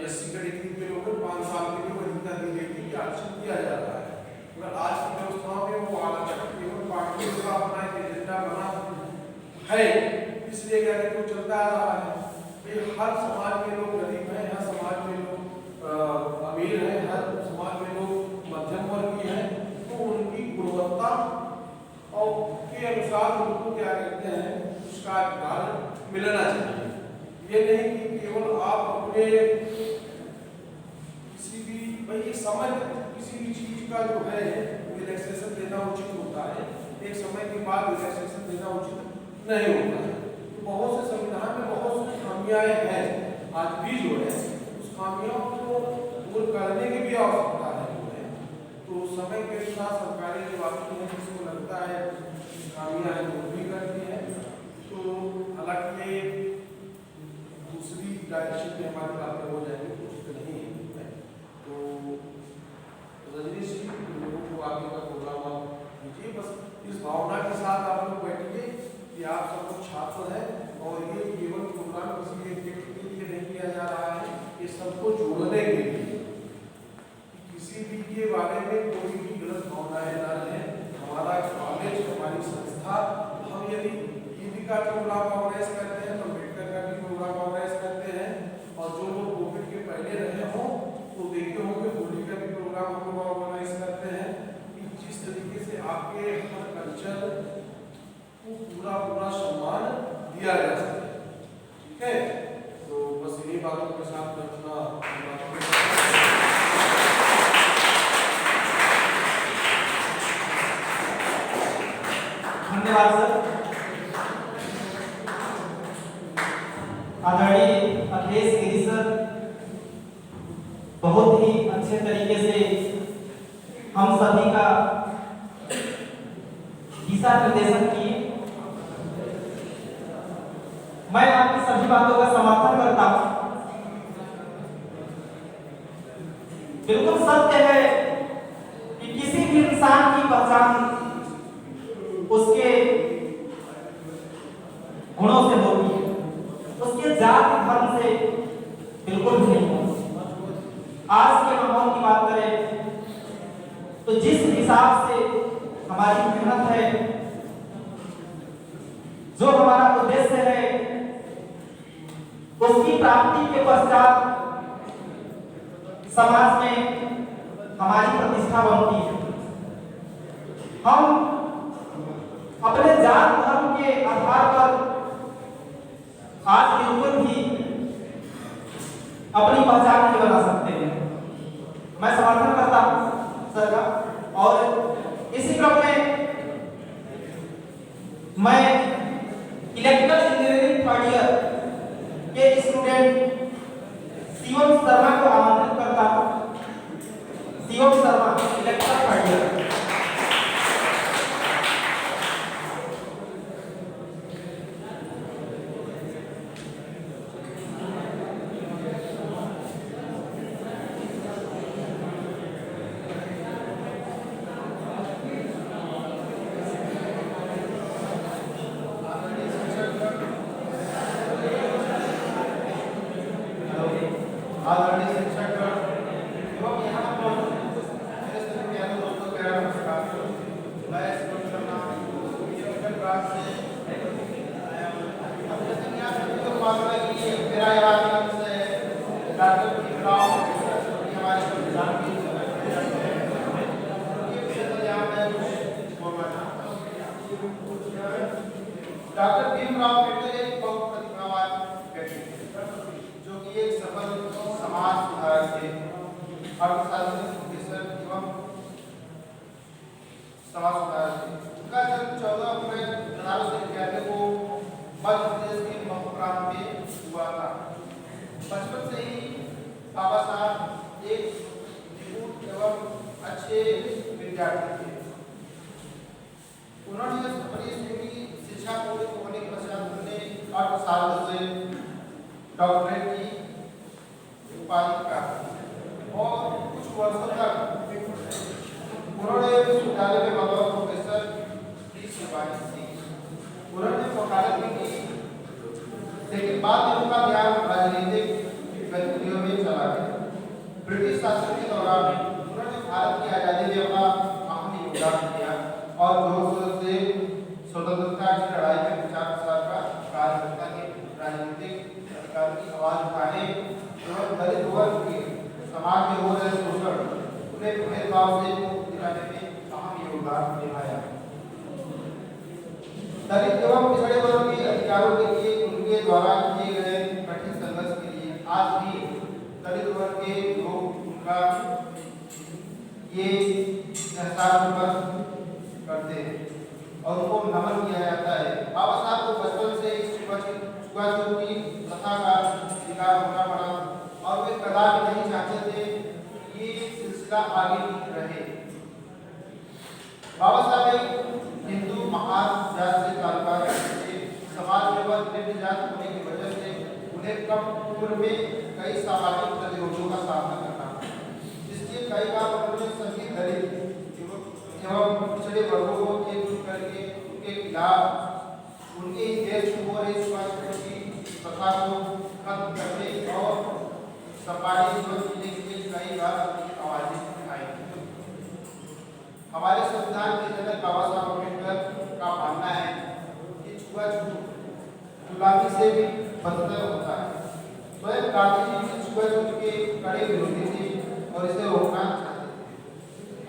एससी कैटेगरी के लोगों को 5 साल के लिए वरीयता दी गई थी कि आरक्षण दिया जा रहा है मगर आज की व्यवस्थाओं में वो आरक्षण केवल पार्टी का अपना एक एजेंडा बना है इसलिए क्या कहते हैं चलता आ रहा है। हर समाज में लोग गरीब हैं, हर समाज में लोग अमीर हैं, हर समाज में लोग मध्यम वर्गीय हैं तो उनकी गुणवत्ता और के अनुसार उनको क्या कहते हैं उसका अधिकार मिलना चाहिए। ये नहीं कि केवल आप अपने किसी भी भाई समय किसी भी चीज का जो है रिलैक्सेशन देना उचित होता है, एक समय के बाद रिलैक्सेशन देना उचित नहीं होता है। तो बहुत से संविधान में बहुत सी खामियां हैं आज भी जो है उस खामियों को दूर करने की भी आवश्यकता है तो समय के अनुसार सरकारें जो आती हैं जिसको लगता है खामियां हैं वो भी करती है। तो हालांकि दूसरी डायरेक्शन में हमारी बातें हो जाएंगी कुछ नहीं है तो रजनी जी लोगों को आगे का प्रोग्राम आप कीजिए बस इस भावना के साथ आप लोग बैठिए कि आप सब लोग छात्र हैं और ये केवल प्रोग्राम किसी एक व्यक्ति के लिए नहीं किया जा रहा है ये सबको जोड़ने के लिए किसी भी के बारे में कोई भी गलत भावनाएं न रहें। हमारा कॉलेज हमारी संस्था हम यदि ईदी का प्रोग्राम ऑर्गेनाइज करते हैं तो अम्बेडकर का भी प्रोग्राम ऑर्गेनाइज करते हैं और जो लोग कोविड के पहले रहे हों तो देखे होंगे होली का भी प्रोग्राम हम लोग ऑर्गेनाइज करते हैं कि जिस तरीके से आपके हर कल्चर को पूरा सम्मान दिया जा सके। ठीक है तो बस इन्हीं बातों के साथ मैं अपना धन्यवाद सर। आदरणीय अखिलेश गिरी सर बहुत ही अच्छे तरीके से हम सभी का दिशा निर्देशन किए। मैं आपकी सभी बातों का समर्थन करता हूं। बिल्कुल सत्य है कि किसी भी इंसान की पहचान उसके गुणों से होती है, उसके जाति धर्म से बिल्कुल भी नहीं होती। आज के माहौल की बात करें तो जिस हिसाब से हमारी मेहनत है, जो हमारा उद्देश्य है, उसकी प्राप्ति के पश्चात समाज में हमारी प्रतिष्ठा बनती है। हम अपने जात धर्म के आधार पर आज बिल्कुल भी अपनी पहचान नहीं बना सकते हैं। मैं समर्थन करता हूं सर का और इसी क्रम में मैं इलेक्ट्रिकल इंजीनियरिंग थर्ड ईयर के स्टूडेंट शिवम शर्मा को आमंत्रित करता हूं। Shivam Sharma electrical third year. आदरणीय शिक्षक एवं यहाँ पर मौजूद मेरे सभी प्यारे दोस्तों को मेरा नमस्कार। मैं स्कूल करना शिक्षक क्लास से अब जैसे कि आप सभी को मालूम है कि मेरा यहाँ नाम से डॉक्टर भीमराव हमारे संविधान की डॉक्टर भीमराव अम्बेडकर एक बहुत प्रतिभावान व्यक्ति थे, जो कि एक सफल समाज सुधारक थे, अर्थशास्त्री, प्रोफेसर एवं समाज सुधारक थे। उनका जन्म 14 अप्रैल 1891 को मध्य प्रदेश के मऊ प्रांत में हुआ था। बचपन से ही बाबा साहब एक निपुण एवं अच्छे विद्यार्थी थे। उन्होंने अपनी स्कूली शिक्षा पूरी होने के पश्चात उन्होंने अर्थशास्त्र से डॉक्टरेट की उपाधि प्राप्त और कुछ वर्षों तक उन्होंने विश्वविद्यालय में बतौर प्रोफेसर की सेवाएं की। उन्होंने वकालत भी की, लेकिन बाद में उनका ध्यान राजनीतिक गतिविधियों में चला गया। ब्रिटिश शासन के दौरान उन्होंने भारत की आजादी में अपना अहम योगदान दिया और जोर से स्वतंत्रता की लड़ाई में प्रचार प्रसार का कार्य करता है। राजनीतिक अधिकार की आवाज उठाने एवं दलित वर्ग के समाज में हो रहे शोषण उन्हें भेदभाव से मुक्ति दिलाने में अहम योगदान निभाया। दलित एवं पिछड़े वर्ग के अधिकारों के लिए उनके द्वारा किए गए कठिन संघर्ष के लिए आज भी दलित वर्ग के लोग उनका ये एहसास करते हैं और उनको नमन किया जाता है। बाबा साहब को बचपन से छुआछूत की प्रथा का शिकार होना पड़ा और वे कदापि नहीं चाहते थे कि ये सिलसिला आगे भी रहे। बाबा साहब एक हिंदू महान जात से ताल्लुकात रखते थे। समाज में वह निम्न जात होने की वजह से उन्हें कम उम्र में कई सामाजिक प्रतिरोधों का सामना करना पड़ा, इसलिए कई बार उन्होंने सभी दलित एवं पिछड़े वर्गों को एकजुट करके उनके खिलाफ उनके ही देश में हो रही छुआछूत की प्रथा को खत्म करने और सफाई जीवन जीने के लिए कई बार अपनी आवाजें उठाई। हमारे संविधान के जनक बाबा साहब अम्बेडकर का मानना है कि छुआछूत गुलामी से भी बदतर होता है। स्वयं गांधी जी छुआछूत के कड़े विरोधी थे और इसे रोकना चाहते थे।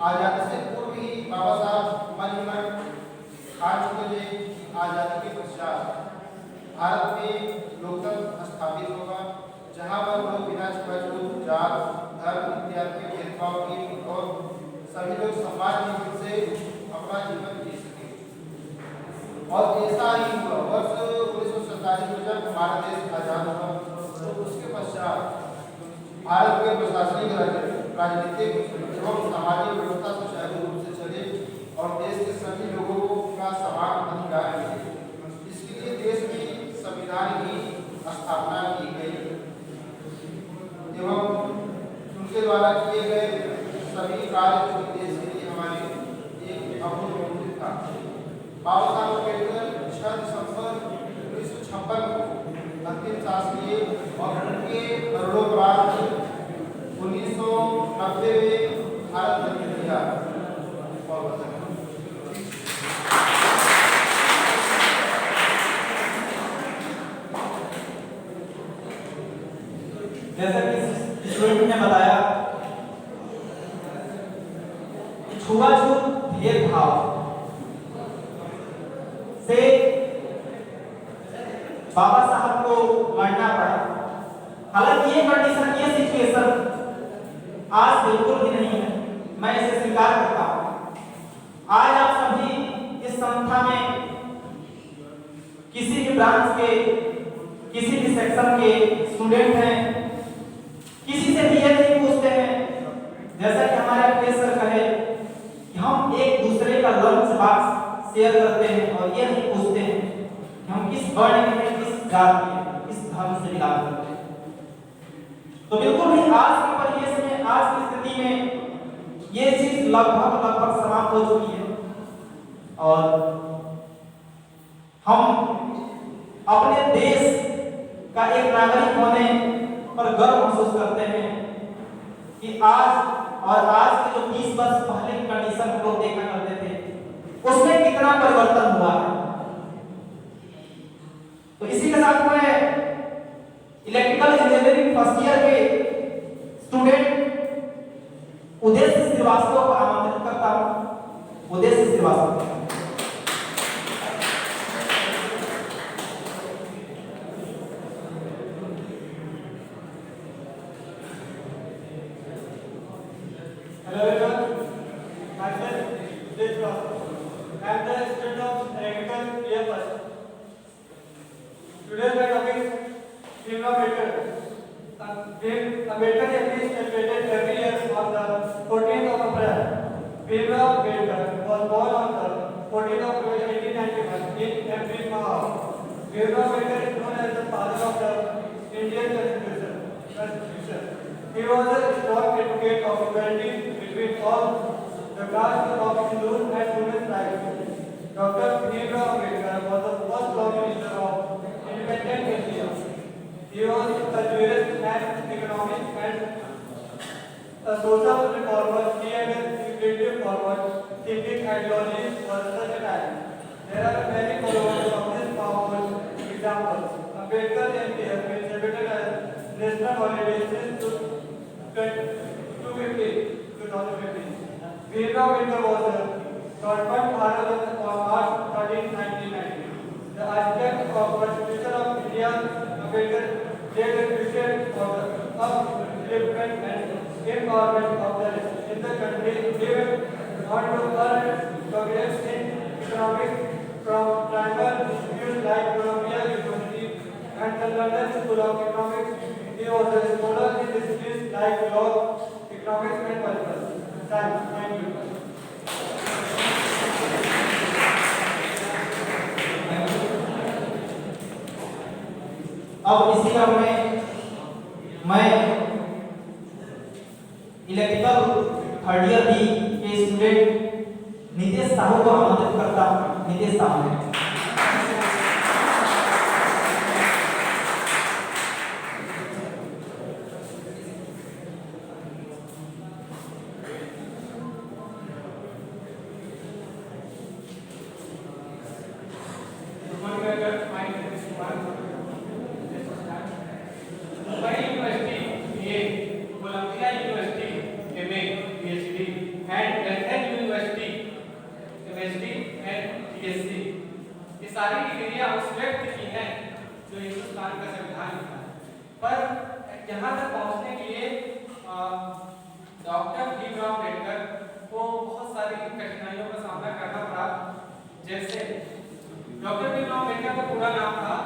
आजादी से पूर्व ही बाबा साहब मन ही मन ठान चुके थे कि आजादी के पश्चात भारत में लोकतंत्र स्थापित होगा, जहां पर लोग बिना छुआछूत, जात, धर्म इत्यादि के भेदभाव के और सभी लोग समाज में से अपना जीवन जी सके। और ऐसा ही हुआ। वर्ष 1947 में जब हमारा देश आजाद हुआ तो उसके पश्चात भारत में प्रशासनिक, राजनीतिक एवं सामाजिक व्यवस्था सुचारू रूप से चले और देश के सभी लोगों का समान अधिकार मिले। इसके लिए देश में संविधान की स्थापना की गई एवं उनके द्वारा किए गए सभी कार्य जो देश के लिए हमारे एक अभूतपूर्व था। बाबा साहब अम्बेडकर 6 दिसंबर 1956 को अंतिम सांस लिए और उनके मरणोपरांत 1990 में भारत रत्न दिया। जैसा कि स्टूडेंट ने बताया, छुआछूत भेदभाव से बाबा साहब को मरना पड़ा। हालांकि ये कंडीशन, ये सिचुएशन आज बिल्कुल भी नहीं है, मैं इसे स्वीकार करता हूं। आज आप सभी इस संस्था में किसी भी ब्रांच के, किसी भी सेक्शन के स्टूडेंट हैं, किसी से भी ये नहीं पूछते हैं, जैसा कि हमारे प्रोफेसर कहे कि हम एक दूसरे का लंच बॉक्स शेयर करते हैं और ये नहीं पूछते हैं कि हम किस वर्ण के हैं, किस जात के, किस धर्म से बिलोंग करते हैं। तो बिल्कुल भी आज के परिवेश में, आज की स्थिति में ये चीज लगभग समाप्त हो चुकी है और हम अपने देश का एक नागरिक होने पर गर्व महसूस करते हैं कि आज के जो 20 वर्ष पहले की कंडीशन हम लोग देखा करते थे उसमें कितना परिवर्तन हुआ है। तो इसी के साथ मैं इलेक्ट्रिकल इंजीनियरिंग फर्स्ट ईयर के स्टूडेंट उदेश श्रीवास्तव को आमंत्रित करता हूं। उदेश Srivastava. Hello everyone, myself Udesh Rao. I am the student of Electrical year first. Today my topic is Bhimrao Ambedkar. Ambedkar Jayati is celebrated every year on the 14th of April. Bhimrao Ambedkar was born on the 14th of April 1891 in MP Mahao. Bhimrao Ambedkar is known as the father of the Indian Constitution. He was a strong advocate of equality between all the castes of Hindus and women's rights. Dr. Bhimrao Ambedkar was the first law minister of independent India. He was a jurist and economic and a social reformer. He had a creative forward-thinking ideologies for such a time. There are many followers of this powerful examples. Ambedkar Jayanti has been celebrated as national holiday since 2015. Bhimrao Ambedkar was Government Bharat Ratna on March 13, 1990. The architect of Constitution of India, Ambedkar laid a vision for the upliftment and empowerment of the in the country. He went on to earn progress in economics from tribal institutes like Columbia University and the London School of Economics. He was a scholar in disciplines like law, economics and political science. Thank you. अब इसी क्रम में मैं इलेक्ट्रिकल थर्ड ईयर बी के स्टूडेंट नितेश साहू को आमंत्रित करता हूं। नितेश साहू। सारी डिग्रियां उस व्यक्ति की हैं जो हिंदुस्तान का संविधान लिखा है। पर यहाँ तक पहुँचने के लिए डॉक्टर भीमराव अम्बेडकर को बहुत सारी कठिनाइयों का सामना करना पड़ा। जैसे डॉक्टर भीमराव अम्बेडकर का पूरा नाम था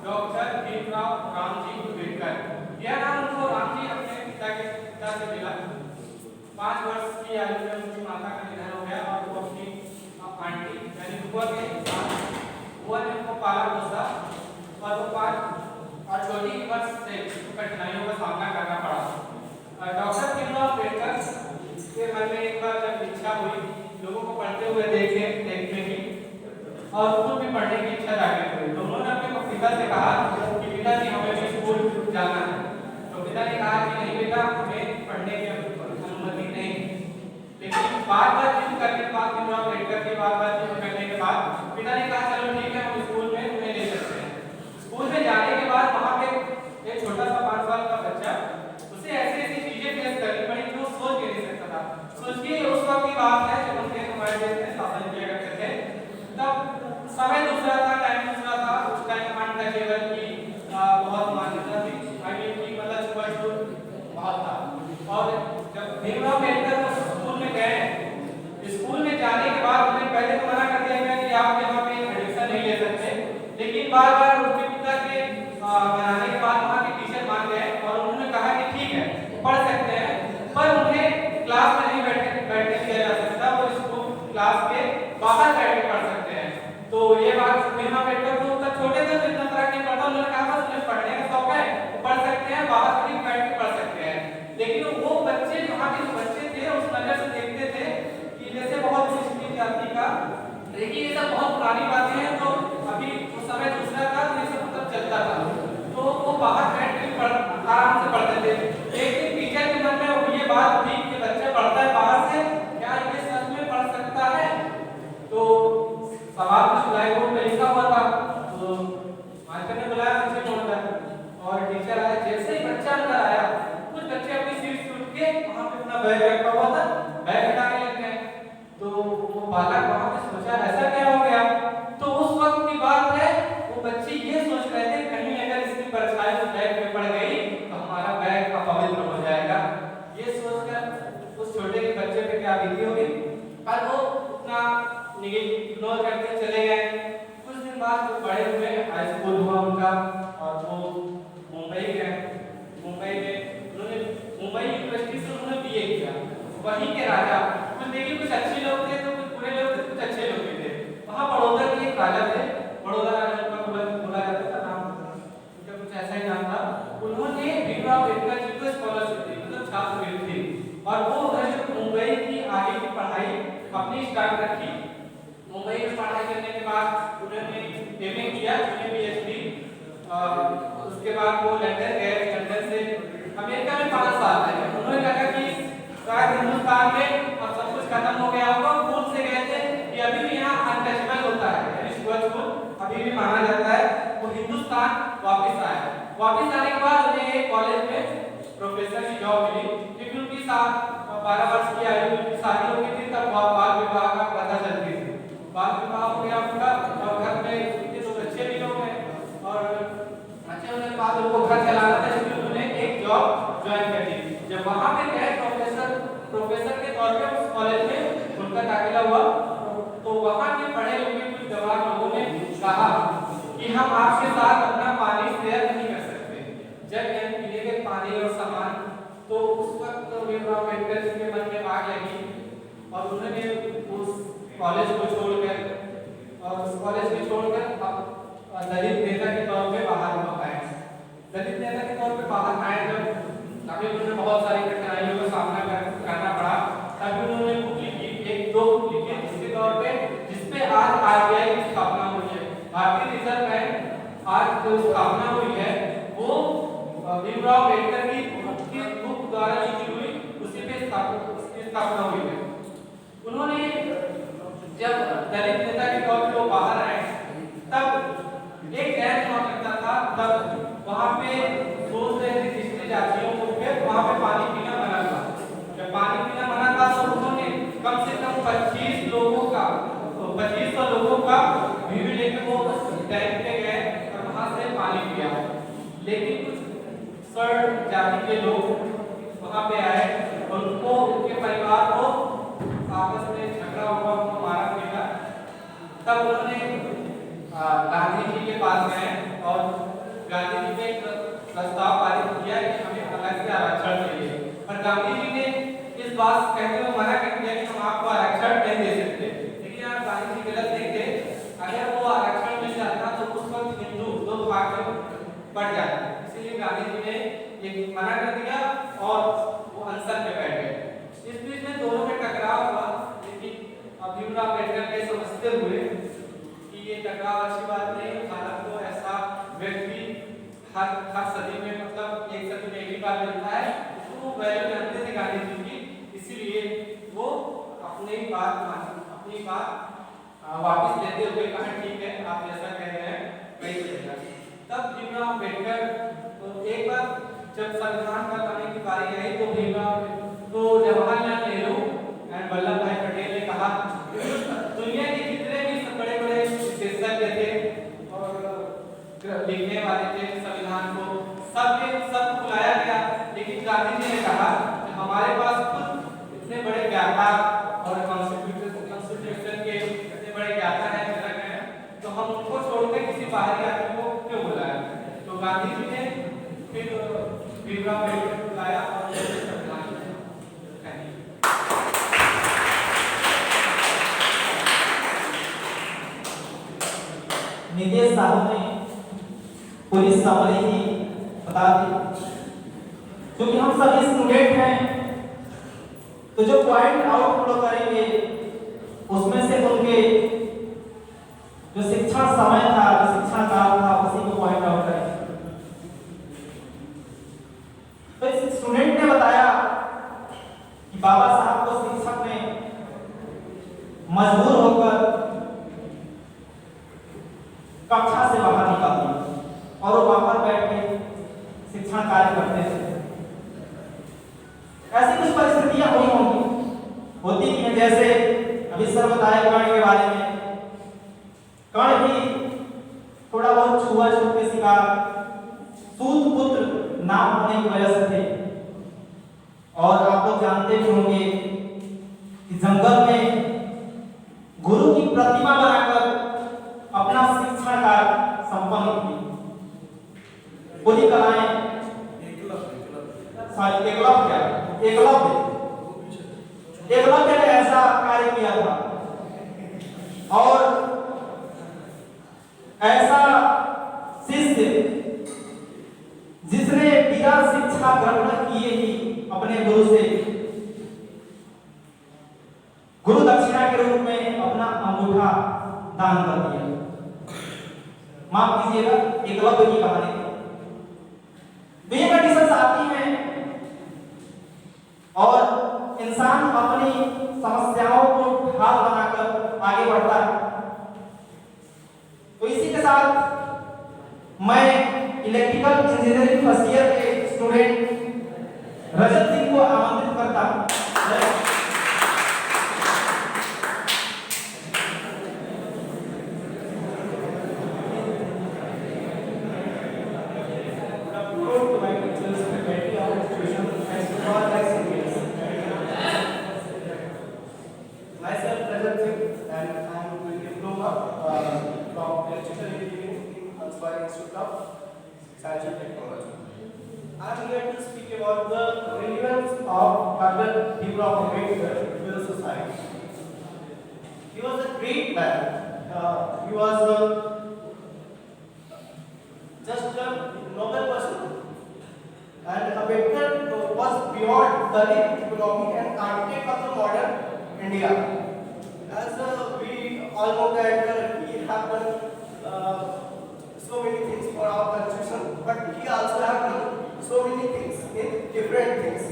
डॉक्टर भीमराव रामजी अम्बेडकर। यह नाम उनको रामजी अपने पिता से मिला। 5 वर्ष की आयु में उनकी माता का निधन हो गया और वो अपनी आंटी यानी बुआ के साथ बुआ ने उनको पाला पोसा और वो 5 और छोटी वर्ष से कठिनाइयों का सामना करना पड़ा। डॉक्टर भीमराव अम्बेडकर के मन में एक बार जब इच्छा हुई लोगों को पढ़ते हुए देखने की और खुद भी पढ़ने की इच्छा जागृत हुई, तो उन्होंने अपने पिता से कहा कि पिताजी हमें भी स्कूल जाना है। तो पिता ने कहा कि नहीं बेटा, हमें पढ़ने की अनुमति नहीं। लेकिन बात-बात करने के बाद भीमराव अम्बेडकर की बात-बात करने के बाद पिता ने कहा चलो ठीक है, हम स्कूल में तुम्हें ले सकते हैं। स्कूल में जाने के बाद वहाँ पे एक छोटा सा 5 साल का बच्चा उसे ऐसी चीजें फेस करनी पड़ी जो सोच भी नहीं सकता था। सोचिए उस वक्त की बात है जब उनके हमारे देश में शासन किया करते थे, तब समय दूसरा था, टाइम दूसरा था। उस टाइम अनटचेबल की बहुत मान्यता थी, की मतलब बहुत था। और जब भीमराव अम्बेडकर स्कूल में गए, स्कूल में जाने के बाद उन्हें पहले उसके बाद वो लंदन गए, लंदन से अमेरिका में 5 साल रहे। उन्होंने कहा कि शायद हिंदुस्तान में अब सब कुछ खत्म हो गया होगा। भूल से गए थे कि अभी भी यहाँ अनटचेबल होता है, यानी स्वर्चफुल अभी भी माना जाता है। वो हिंदुस्तान वापस आए। वापस आने के बाद उन्हें एक कॉलेज में प्रोफेसर की जॉब मिली, क्योंकि उनकी 12 वर्ष की आयु में शादी हो गई थी। तब बाल विवाह का प्रथा चलती थी। बाल विवाह हो गया उनका और घर में ये तो अच्छे भी लोग हैं और अच्छे होने के बाद उनको घर चलाना था, इसलिए उन्होंने एक जॉब ज्वाइन कर ली। जब वहां पे गए प्रोफेसर के तौर पे उस कॉलेज में उनका दाखिला हुआ, तो वहां के पढ़े लिखे कुछ जवान लोगों ने कहा कि हम आपके साथ अपना पानी शेयर नहीं कर सकते। जब हम पीने के पानी और सामान, तो उस वक्त भीमराव अम्बेडकर जी के मन में आग लगी और उन्होंने उस कॉलेज को छोड़कर दलित नेता के तौर पे बाहर आए। दलित नेता के तौर पे बाहर आए जब तभी उन्होंने बहुत सारी कठिनाइयों का सामना करना पड़ा। तभी उन्होंने बुक लिखी, 1-2 बुक लिखी, जिसके तौर पे जिसपे आज आरबीआई की स्थापना हुई है। भारतीय रिजर्व बैंक आज जो स्थापना हुई है वो भीमराव अम्बेडकर की बुक द्वारा लिखी हुई, उसी पे स्थापना हुई है। उन्होंने जब दलित नेता के तौर पे वो बाहर आए, तब एक डैम हुआ करता था। तब वहाँ पे सोच रहे थे पिछले जातियों को फिर वहाँ पे पानी पीना मना था। जब पानी पीना मना था तो उन्होंने कम से कम 25 लोगों का 2500 लोगों का भीड़ लेकर वो डैम पे गए और वहाँ से पानी पिया। लेकिन कुछ सड़ जाति के लोग वहाँ पे आए और उनको उनके परिवार को आपस में झगड़ा हुआ, उनको मारा पीटा। तब उन्होंने गांधी जी के पास गए और गांधी जी ने एक प्रस्ताव पारित किया कि हमें अलग से आरक्षण चाहिए। पर गांधी जी ने इस बात कहते हुए मना कर दिया कि हम आपको आरक्षण नहीं दे सकते। लेकिन यहाँ गांधी जी गलत नहीं थे। अगर वो आरक्षण मिल जाता तो उस वक्त हिंदू 2 भाग में बढ़ जाता, इसीलिए गांधी जी ने ये मना कर दिया और वो अनशन पे बैठ गए। इस बीच में दोनों में टकराव हुआ, लेकिन भीमराव अम्बेडकर के समझते हुए कि ये टकराव अच्छी बात नहीं, भारत को ऐसा व्यक्ति हर सदी में, मतलब एक सदी में एक ही बार मिलता है, तो वो वैल्यू जानते थे गांधी जी की। इसीलिए वो अपनी बात वापस लेते हुए कहा ठीक है, आप जैसा कह रहे हैं वही चलेगा। तब भीमराव अम्बेडकर तो एक बार जब संविधान का बनाने की बारी आई तो जवाहरलाल नेहरू एंड वल्लभ भाई पटेल ने कहा दुनिया के जितने भी बड़े-बड़े विशेषज्ञ थे और लिखने वाले थे संविधान को, सब बुलाया गया। लेकिन गांधी जी ने कहा कि हमारे पास खुद इतने बड़े ज्ञाता और कॉन्स्टिट्यूशन के इतने बड़े ज्ञाता हैं, जनक हैं, तो हम उनको छोड़कर किसी बाहरी आदमी को क्यों बुलाया। तो गांधी जी ने फिर भीमराव अम्बेडकर को बुलाया और संविधान निदेश साहब ने पूरी समरी ही बता दी। क्योंकि हम सभी स्टूडेंट हैं तो जो पॉइंट आउट हम लोग करेंगे उसमें से उनके जो शिक्षण समय था, जो शिक्षण काल था, उसी को पॉइंट आउट करेंगे। तो इस स्टूडेंट ने बताया कि बाबा साहब को शिक्षक ने मजबूर होकर कक्षा से बाहर निकाल दिया और वो वहां पर बैठ के शिक्षण कार्य करते थे। ऐसी कुछ परिस्थितियां हुई होती हैं, जैसे अभी सर बताया कर्ण के बारे में। कर्ण भी थोड़ा बहुत छुआछूत के शिकार, सूत पुत्र नाम होने की वजह से थे। और आप लोग जानते भी होंगे कि जंगल में गुरु की प्रतिमा बनाकर अपना शिक्षण कार्य संपन्न की। पूरी कलाएं एकलव्य ने ऐसा कार्य किया था और ऐसा शिष्य जिसने बिना शिक्षा ग्रहण किए ही अपने गुरु से गुरु दक्षिणा के रूप में अपना अंगूठा दान कर दिया। माफ कीजिएगा, एकलव्य की कहानी थी। तो ये कंडीशंस आती हैं और इंसान अपनी समस्याओं को ढाल बनाकर आगे बढ़ता है। तो इसी के साथ मैं इलेक्ट्रिकल इंजीनियरिंग फर्स्ट ईयर के स्टूडेंट रजत सिंह को आमंत्रित करता हूं। Myself, Rajat Singh, and I am doing a diploma from Electrical Engineering in Huntsville Institute of Science and Technology. I am here to speak about the relevance of Dr. Bhimrao Ambedkar to the society. He was a great man. He was just a noble person. And Ambedkar was beyond Dalit economy and architect of the modern India. As we all know that he have done so many things for our constitution, but he also have done so many things in different things.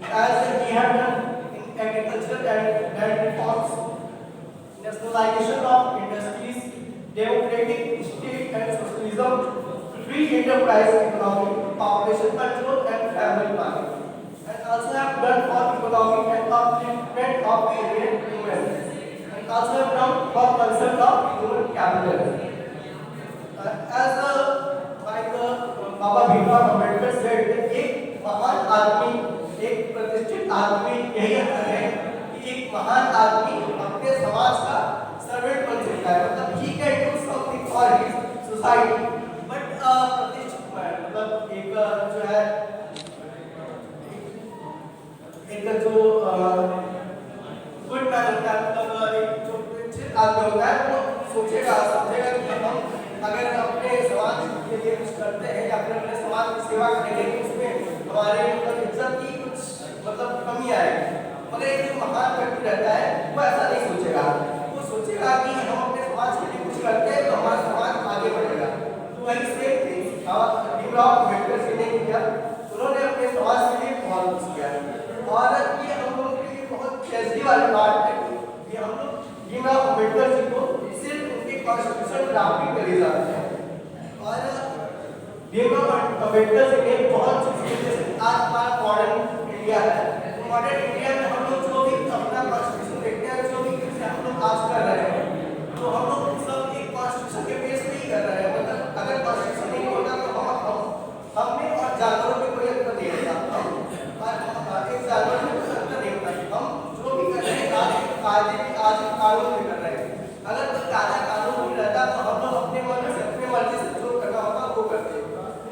As he have done in agriculture and land reforms, nationalization of industries, democratic state and socialism, free enterprise economy, population control and family planning. And also have done for economic and upliftment of Indian women. And also have done for concept of human capital. Like Baba Bhimrao Ambedkar said, एक महान आदमी, एक प्रतिष्ठित आदमी यही है कि एक महान आदमी अपने समाज का सर्वेंट बन सकता है. मतलब he can do something for his society. But प्रतिष्ठित मतलब एक जो है एक जो गुड मैन होता है, मतलब एक जो प्रतिष्ठित आदमी होता है वो सोचेगा समझेगा कि हम अगर अपने समाज के लिए कुछ करते हैं या फिर अपने समाज की सेवा करेंगे तो उसमें हमारे मतलब इज्जत की कुछ मतलब कमी आएगी. मगर एक जो महान व्यक्ति रहता है वो ऐसा नहीं सोचेगा. वो सोचेगा कि हम अपने समाज के लिए कुछ करते हैं तो हमारा समाज आगे बढ़ेगा. तो वही सेम थिंग भीमराव अम्बेडकर जी ने किया. उन्होंने अपने समाज के लिए बहुत कुछ किया और ये हम लोगों के लिए बहुत ट्रेजेडी वाली बात है कि हम लोग भीमराव अम्बेडकर जी को सिर्फ उनके कॉन्स्टिट्यूशन ड्राफ्टिंग करे जाते हैं. और भीमराव अम्बेडकर जी ने बहुत चीजें जैसे आज हमारा मॉडर्न इंडिया है. मॉडर्न इंडिया में हम लोग जो भी अपना कॉन्स्टिट्यूशन देखते हैं, जो भी चीजें हम लोग आज कर रहे हैं, तो हम लोग सब एक कॉन्स्टिट्यूशन के बेस पे ही कर रहे हैं. मतलब अगर कॉन्स्टिट्यूशन नहीं होता तो हम में और जानवरों में कोई अंतर नहीं रहता. और एक जानवर में कोई अंतर नहीं होता. हम जो भी कर रहे हैं आज कानून भी कर रहे हैं. अगर कोई ताजा कानून नहीं रहता तो हम लोग अपने मन से अपने मर्जी से जो करना होता वो करते हैं.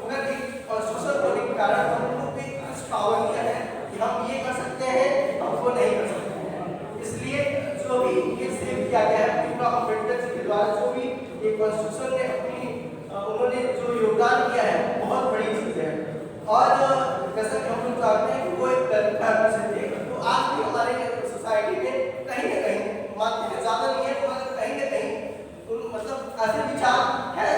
मगर एक कॉन्स्टिट्यूशन होने के कारण हम लोग पे कुछ पाबंदियां हैं कि हम ये कर सकते हैं, हम वो नहीं कर सकते हैं. इसलिए जो भी ये सेव किया गया है भीमराव अम्बेडकर जी के द्वारा, जो भी ये कॉन्स्टिट्यूशन ने अपनी उन्होंने जो योगदान किया है बहुत बड़ी चीज है. और जैसा कि हम लोग जानते हैं कि वो एक दलित फैमिली से थे, तो आज भी हमारे सोसाइटी में कहीं ना कहीं मानते हैं ज्यादा नहीं है मगर कहीं ना कहीं मतलब ऐसे विचार है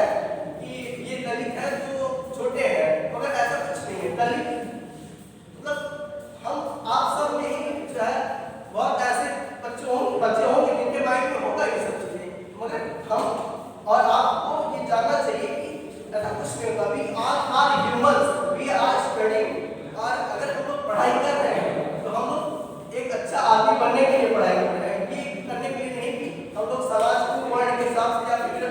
कि ये दलित है जो छोटे हैं, मगर ऐसा कुछ नहीं है. दलित मतलब हम आप सब में ही जो है बहुत ऐसे बच्चे होंगे जिनके माइंड में होगा ये सब चीजें, मगर हम और आपको ये जानना चाहिए कि ऐसा कुछ नहीं होता. We are humans, we are studying. और अगर हम लोग पढ़ाई कर रहे हैं तो हम लोग एक अच्छा आदमी बनने के लिए पढ़ाई कर रहे हैं, ये करने के लिए नहीं कि हम लोग समाज को वर्ण के हिसाब से या फिर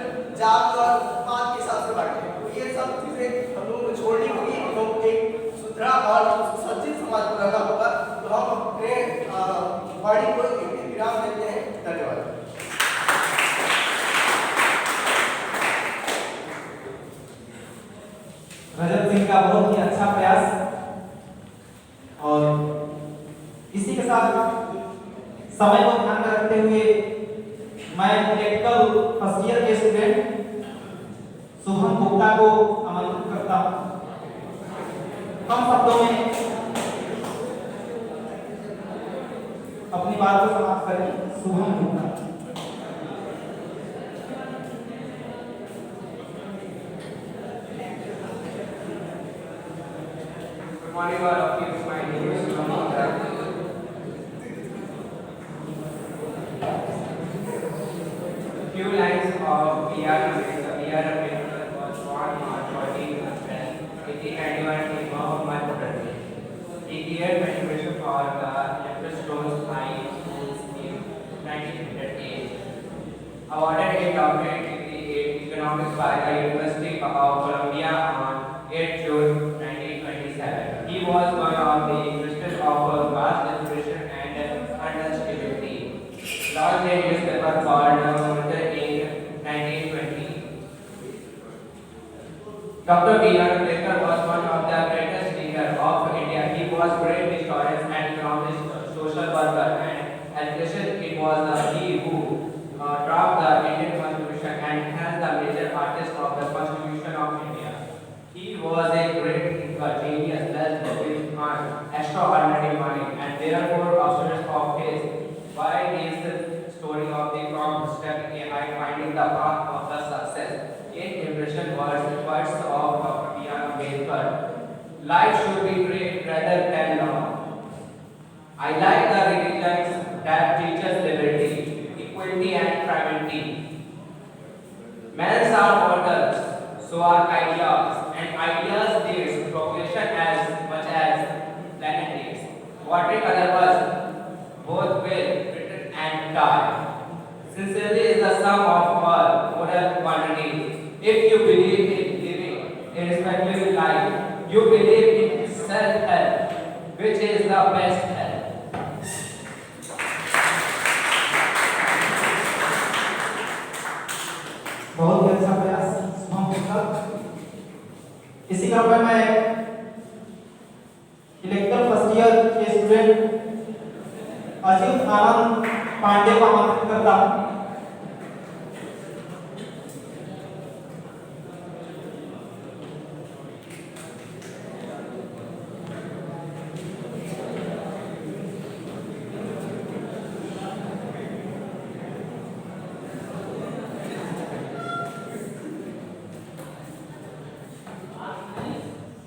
जात और पात के हिसाब से बांटे. तो ये सब चीजें हम लोगों को छोड़नी होगी. हम लोग एक सुधरा और सुसज्जित समाज बनाना होगा. तो हम अपने वाणी को विराम देते हैं. धन्यवाद. रजत सिंह का बहुत ही अच्छा प्रयास. और इसी के साथ समय को ध्यान में रखते हुए मैं इलेक्ट्रिकल फर्स्ट ईयर के स्टूडेंट शुभम गुप्ता को आमंत्रित करता हूं. कम शब्दों में अपनी बात को समाप्त करें. Shubham Gupta. morning all of you. My name is Sumant. Few lines of B.R. Ambedkar. B.R. Ambedkar was born on 14 April 1891 in Mohammed Pradesh. He cleared contribution for the Jefferson High Schools in 1908. Awarded a doctorate degree in economics by the University of Columbia on 8 June 1927. He was one of the investors of vast distribution and understability. Launched a newspaper called Monitor in 1920. Dr. B.R. Ambedkar was one of the greatest leaders of India. He was great historian and economist, social worker, and education. It was he who dropped the Indian Constitution and enhanced the major artist of the Constitution of India. He was a great thinker, genius, blessed with an extraordinary mind, and therefore observers of his why is the story of the from step I finding the path of the success. In impression words of Dr. B.R. Ambedkar. Life should be great rather than long. I like the religions that teaches liberty, equality and fraternity. Men are mortals, so are ideas, and ideas needs progression as much as planet needs. Watering others, both will return and die. Sincerely is the sum of all moral quantities. If you believe in living a respectable life, you believe in self-help, which is the best help. बहुत ही अच्छा प्रयास शुभम। इसी क्रम में मैं इलेक्ट्रिकल फर्स्ट ईयर के स्टूडेंट अजीत आनंद पांडे को आमंत्रित करता हूं।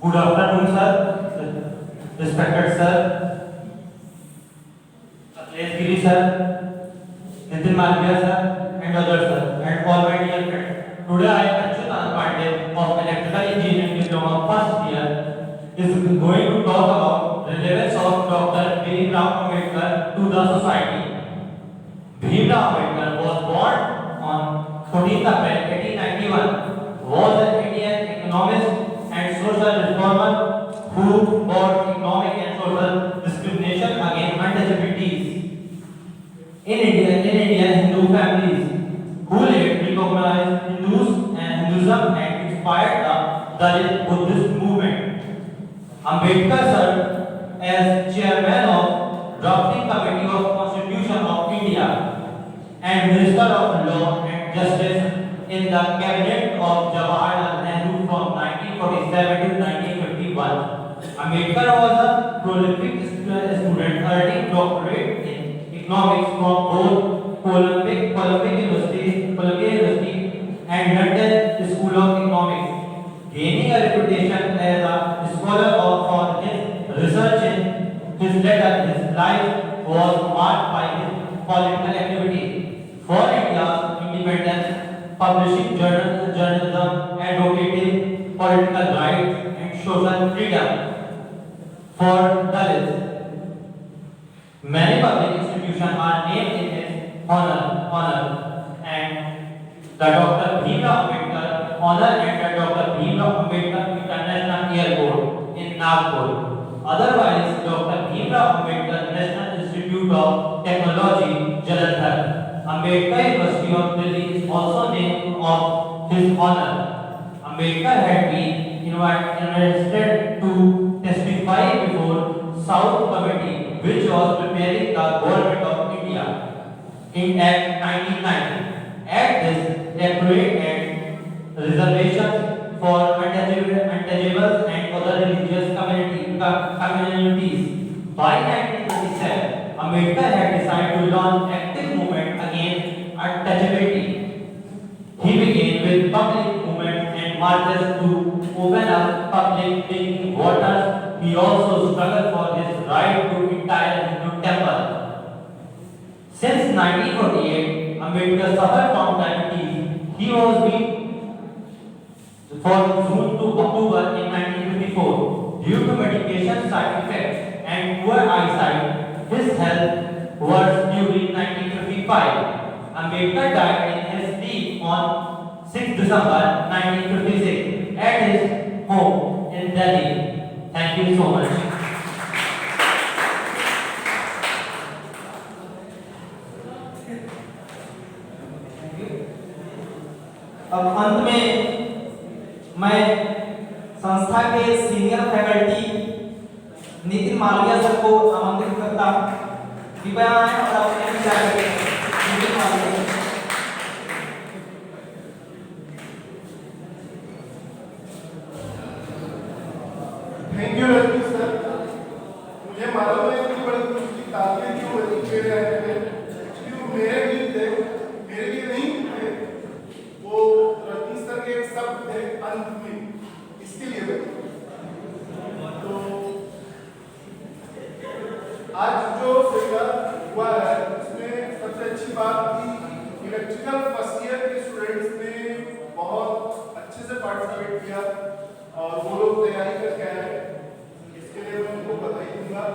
Good afternoon, sir. Respected sir, Akhilesh Giri sir, Nitin Malviya sir, and others sir, and all my dear friends. Today I, Achyut Anand Pandey of Electrical Engineering Diploma first year, is going to talk about the relevance of Dr. Bhimrao Ambedkar to the society. Bhimrao Ambedkar was born on 14th April 1891, was an Indian economist and social reformer who fought economic and social discrimination against untouchabilities in India Hindu families who later recognized Hinduism and inspired the Dalit Buddhist movement. Ambedkar served as chairman of drafting committee of Constitution of India and Minister of Law and Justice in the cabinet of Jawaharlal Nehru from 1947 to 1951. Ambedkar was a prolific student earning doctorate in economics from both Columbia University and London School of Economics, gaining a reputation as a scholar for his research in his letter. His life was marked by his political activity for India's independence, publishing journalism, advocating political rights and social freedom for Dalits. Many public institutions are named in his honor, and the Dr. Bhimrao Ambedkar Honor and the Dr. Bhimrao Ambedkar International Airport in Nagpur. Otherwise, Dr. Bhimrao Ambedkar National Institute of Technology, Jalandhar. Ambedkar University of Delhi is also named of his honor. Ambedkar had been invited to testify before South Committee, which was preparing the government of India in Act 1990. Act this accurate and reservations for untouchables and other religious communities. By 1927, Ambedkar had decided to launch active movement against untouchability. He began with public movement and marches to open up public drinking waters. He also 1948, Ambedkar suffered from diabetes. He was weak from June to October in 1954. Due to medication side effects and poor eyesight, his health worsened during 1955. Ambedkar died in his sleep on 6 December 1956 at his home in Delhi. Thank you so much. अब अंत में मैं संस्था के senior faculty Nitin Malviya sir को आमंत्रित करता हूं। कृपया आएं और अपने विचार रखें। Nitin Malviya. Thank you Rajni sir. मुझे मालूम है कि बड़ी कुछ की ताकतें क्यों बनी दे रहे थे, क्यों मेरे लिए थे, मेरे लिए नहीं थे। वो रजनी सर के एक शब्द थे अंत में, इसके लिए बनी। तो आज जो सेमिनार हुआ है उसमें सबसे अच्छी बात थी इलेक्ट्रिकल फर्स्ट ईयर के स्टूडेंट्स ने बहुत अच्छे से पार्टिसिपेट किया और वो लोग तैयारी करके आए। इसके लिए मैं उनको बधाई दूंगा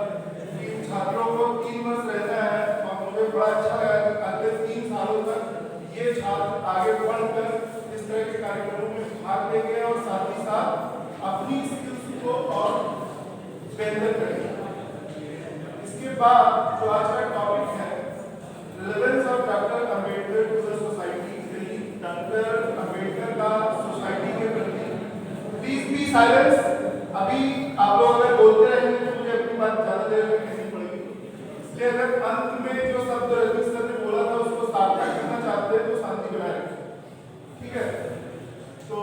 कि छात्रों को 3 वर्ष रहना है और मुझे बड़ा अच्छा लगा कि अगले 3 सालों तक ये छात्र आगे बढ़कर इस तरह के कार्यक्रमों में भाग लेंगे और साथ ही साथ अपनी स्किल्स को और बेहतर करेंगे। इसके बाद जो आज का टॉपिक है relevance of doctor Ambedkar to the society, doctor Ambedkar का सोसाइटी के प्रति। Please be silence. अभी आप लोग अगर बोलते रहेंगे तो मुझे अपनी बात ज्यादा देर में कहनी पड़ेगी, इसलिए अगर अंत में जो शब्द रजनी सर ने बोला था उसको सार्थक करना चाहते हैं तो शांति बनाए रखें, ठीक है। तो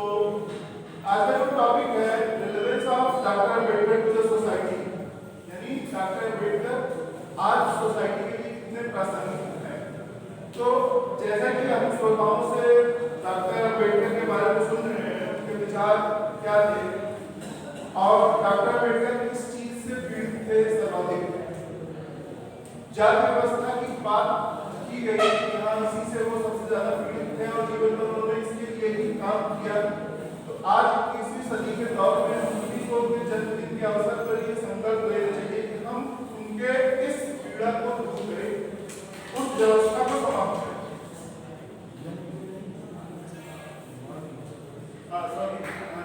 आज का जो टॉपिक है relevance of doctor Ambedkar to the society, यानी डॉक्टर अम्बेडकर आज सोसाइटी के लिए कितने प्रासंगिक हैं। तो जैसा कि हम श्रोताओं से डॉक्टर अम्बेडकर के बारे में सुन रहे हैं, उनके विचार क्या थे और डॉक्टर अम्बेडकर किस चीज से पीड़ित थे सर्वाधिक। जाति व्यवस्था की बात की गई कि हाँ इसी से वो सबसे ज्यादा पीड़ित थे और जीवन भर उन्होंने इसके लिए ही काम किया। तो आज 21वीं सदी के दौर में हम सभी को उनके जन्मदिन के अवसर पर ये संकल्प लेना चाहिए कि हम उनके इस पीड़ा को दूर करें, उस व्यवस्था को समाप्त करें।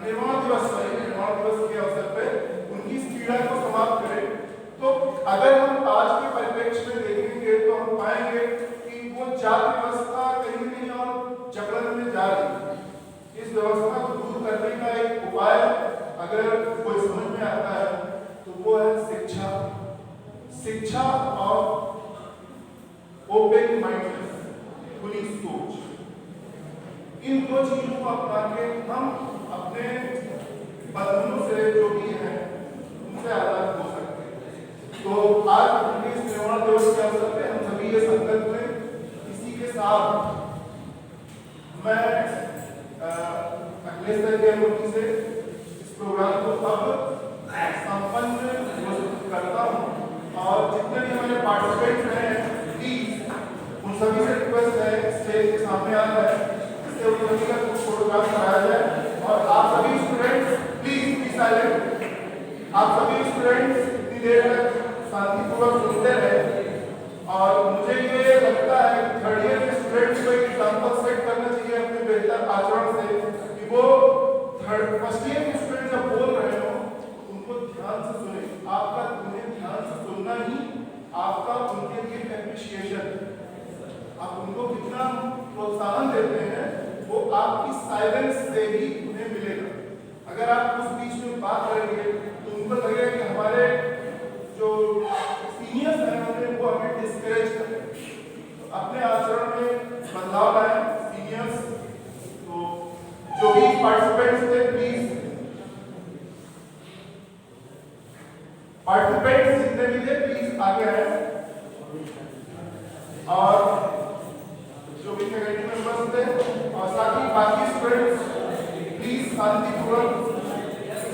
निर्माण दिवस के अवसर पे उनकी इस पीड़ा को समाप्त करें। तो अगर हम आज के परिप्रेक्ष्य में देखेंगे तो हम पाएंगे कि वो जाति व्यवस्था कहीं न कहीं और जकड़न में जा रही है। इस व्यवस्था को दूर करने का एक उपाय अगर कोई समझ में आता है तो वो है शिक्षा। शिक्षा और ओपन माइंडनेस, खुली सोच, इन दो चीजों को अपना के हम अपने बंधनों से जो भी है उनसे आजाद हो सकते हैं। तो आज उनके इस निर्माण दिवस के अवसर पे हम सभी ये संकल्प लें। इसी के साथ मैं अखिलेश सर की अनुमति से इस प्रोग्राम को अब संपन्न करता हूँ और जितने भी हमारे पार्टिसिपेंट हैं प्लीज उन सभी से रिक्वेस्ट है स्टेज के सामने आ जाए, इससे उन सभी का फोटोग्राफ कराया जाए। और आप सभी स्टूडेंट्स प्लीज बी साइलेंट। आप सभी स्टूडेंट्स इतनी देर तक शांतिपूर्वक सुनते रहे और मुझे ये लगता है कि थर्ड ईयर के स्टूडेंट्स को एक एग्जाम्पल सेट करना चाहिए अपने बेहतर आचरण से कि वो फर्स्ट ईयर के स्टूडेंट जब बोल रहे हो उनको ध्यान से सुने। आपका उन्हें ध्यान से सुनना ही आपका उनके लिए एप्रिशिएशन, आप उनको कितना प्रोत्साहन देते हैं वो आपकी साइलेंस से ही उन्हें मिलेगा। अगर आप उस बीच में बात करेंगे तो उनको लगेगा कि हमारे जो सीनियर्स हैं उन्हें वो हमें डिस्करेज कर रहे हैं। तो अपने आचरण में बदलाव लाएं सीनियर्स। तो जो भी पार्टिसिपेंट्स थे प्लीज, पार्टिसिपेंट्स जितने भी थे प्लीज आगे आए और जो भी फैकल्टी मेंबर्स थे और साथ ही बाकी स्टूडेंट्स प्लीज शांतिपूर्वक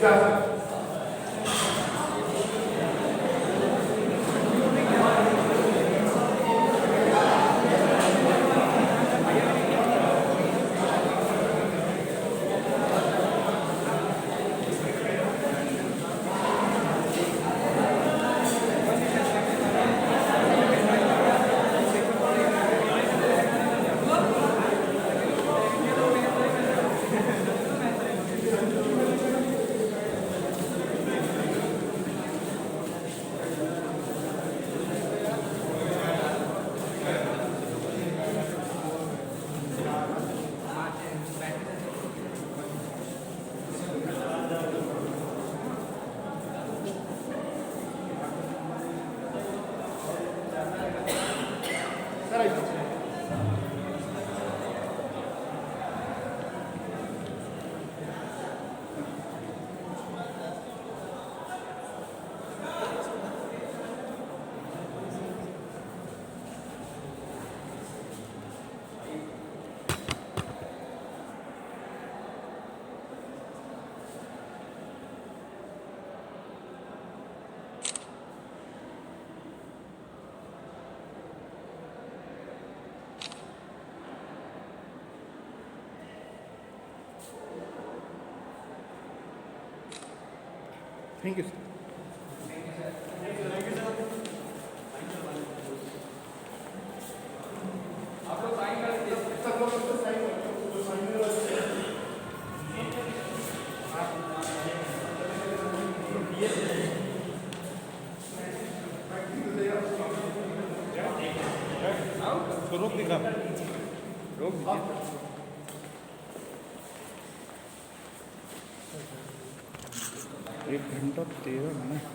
जा सकते। Thank you sir. आप लोग साइन कर दीजिए। सब लोग उसको साइन करो, जो साइन में रहते हैं। तो रोक दिखा, रोक दीजिए। एक घंटा 13 मिनट।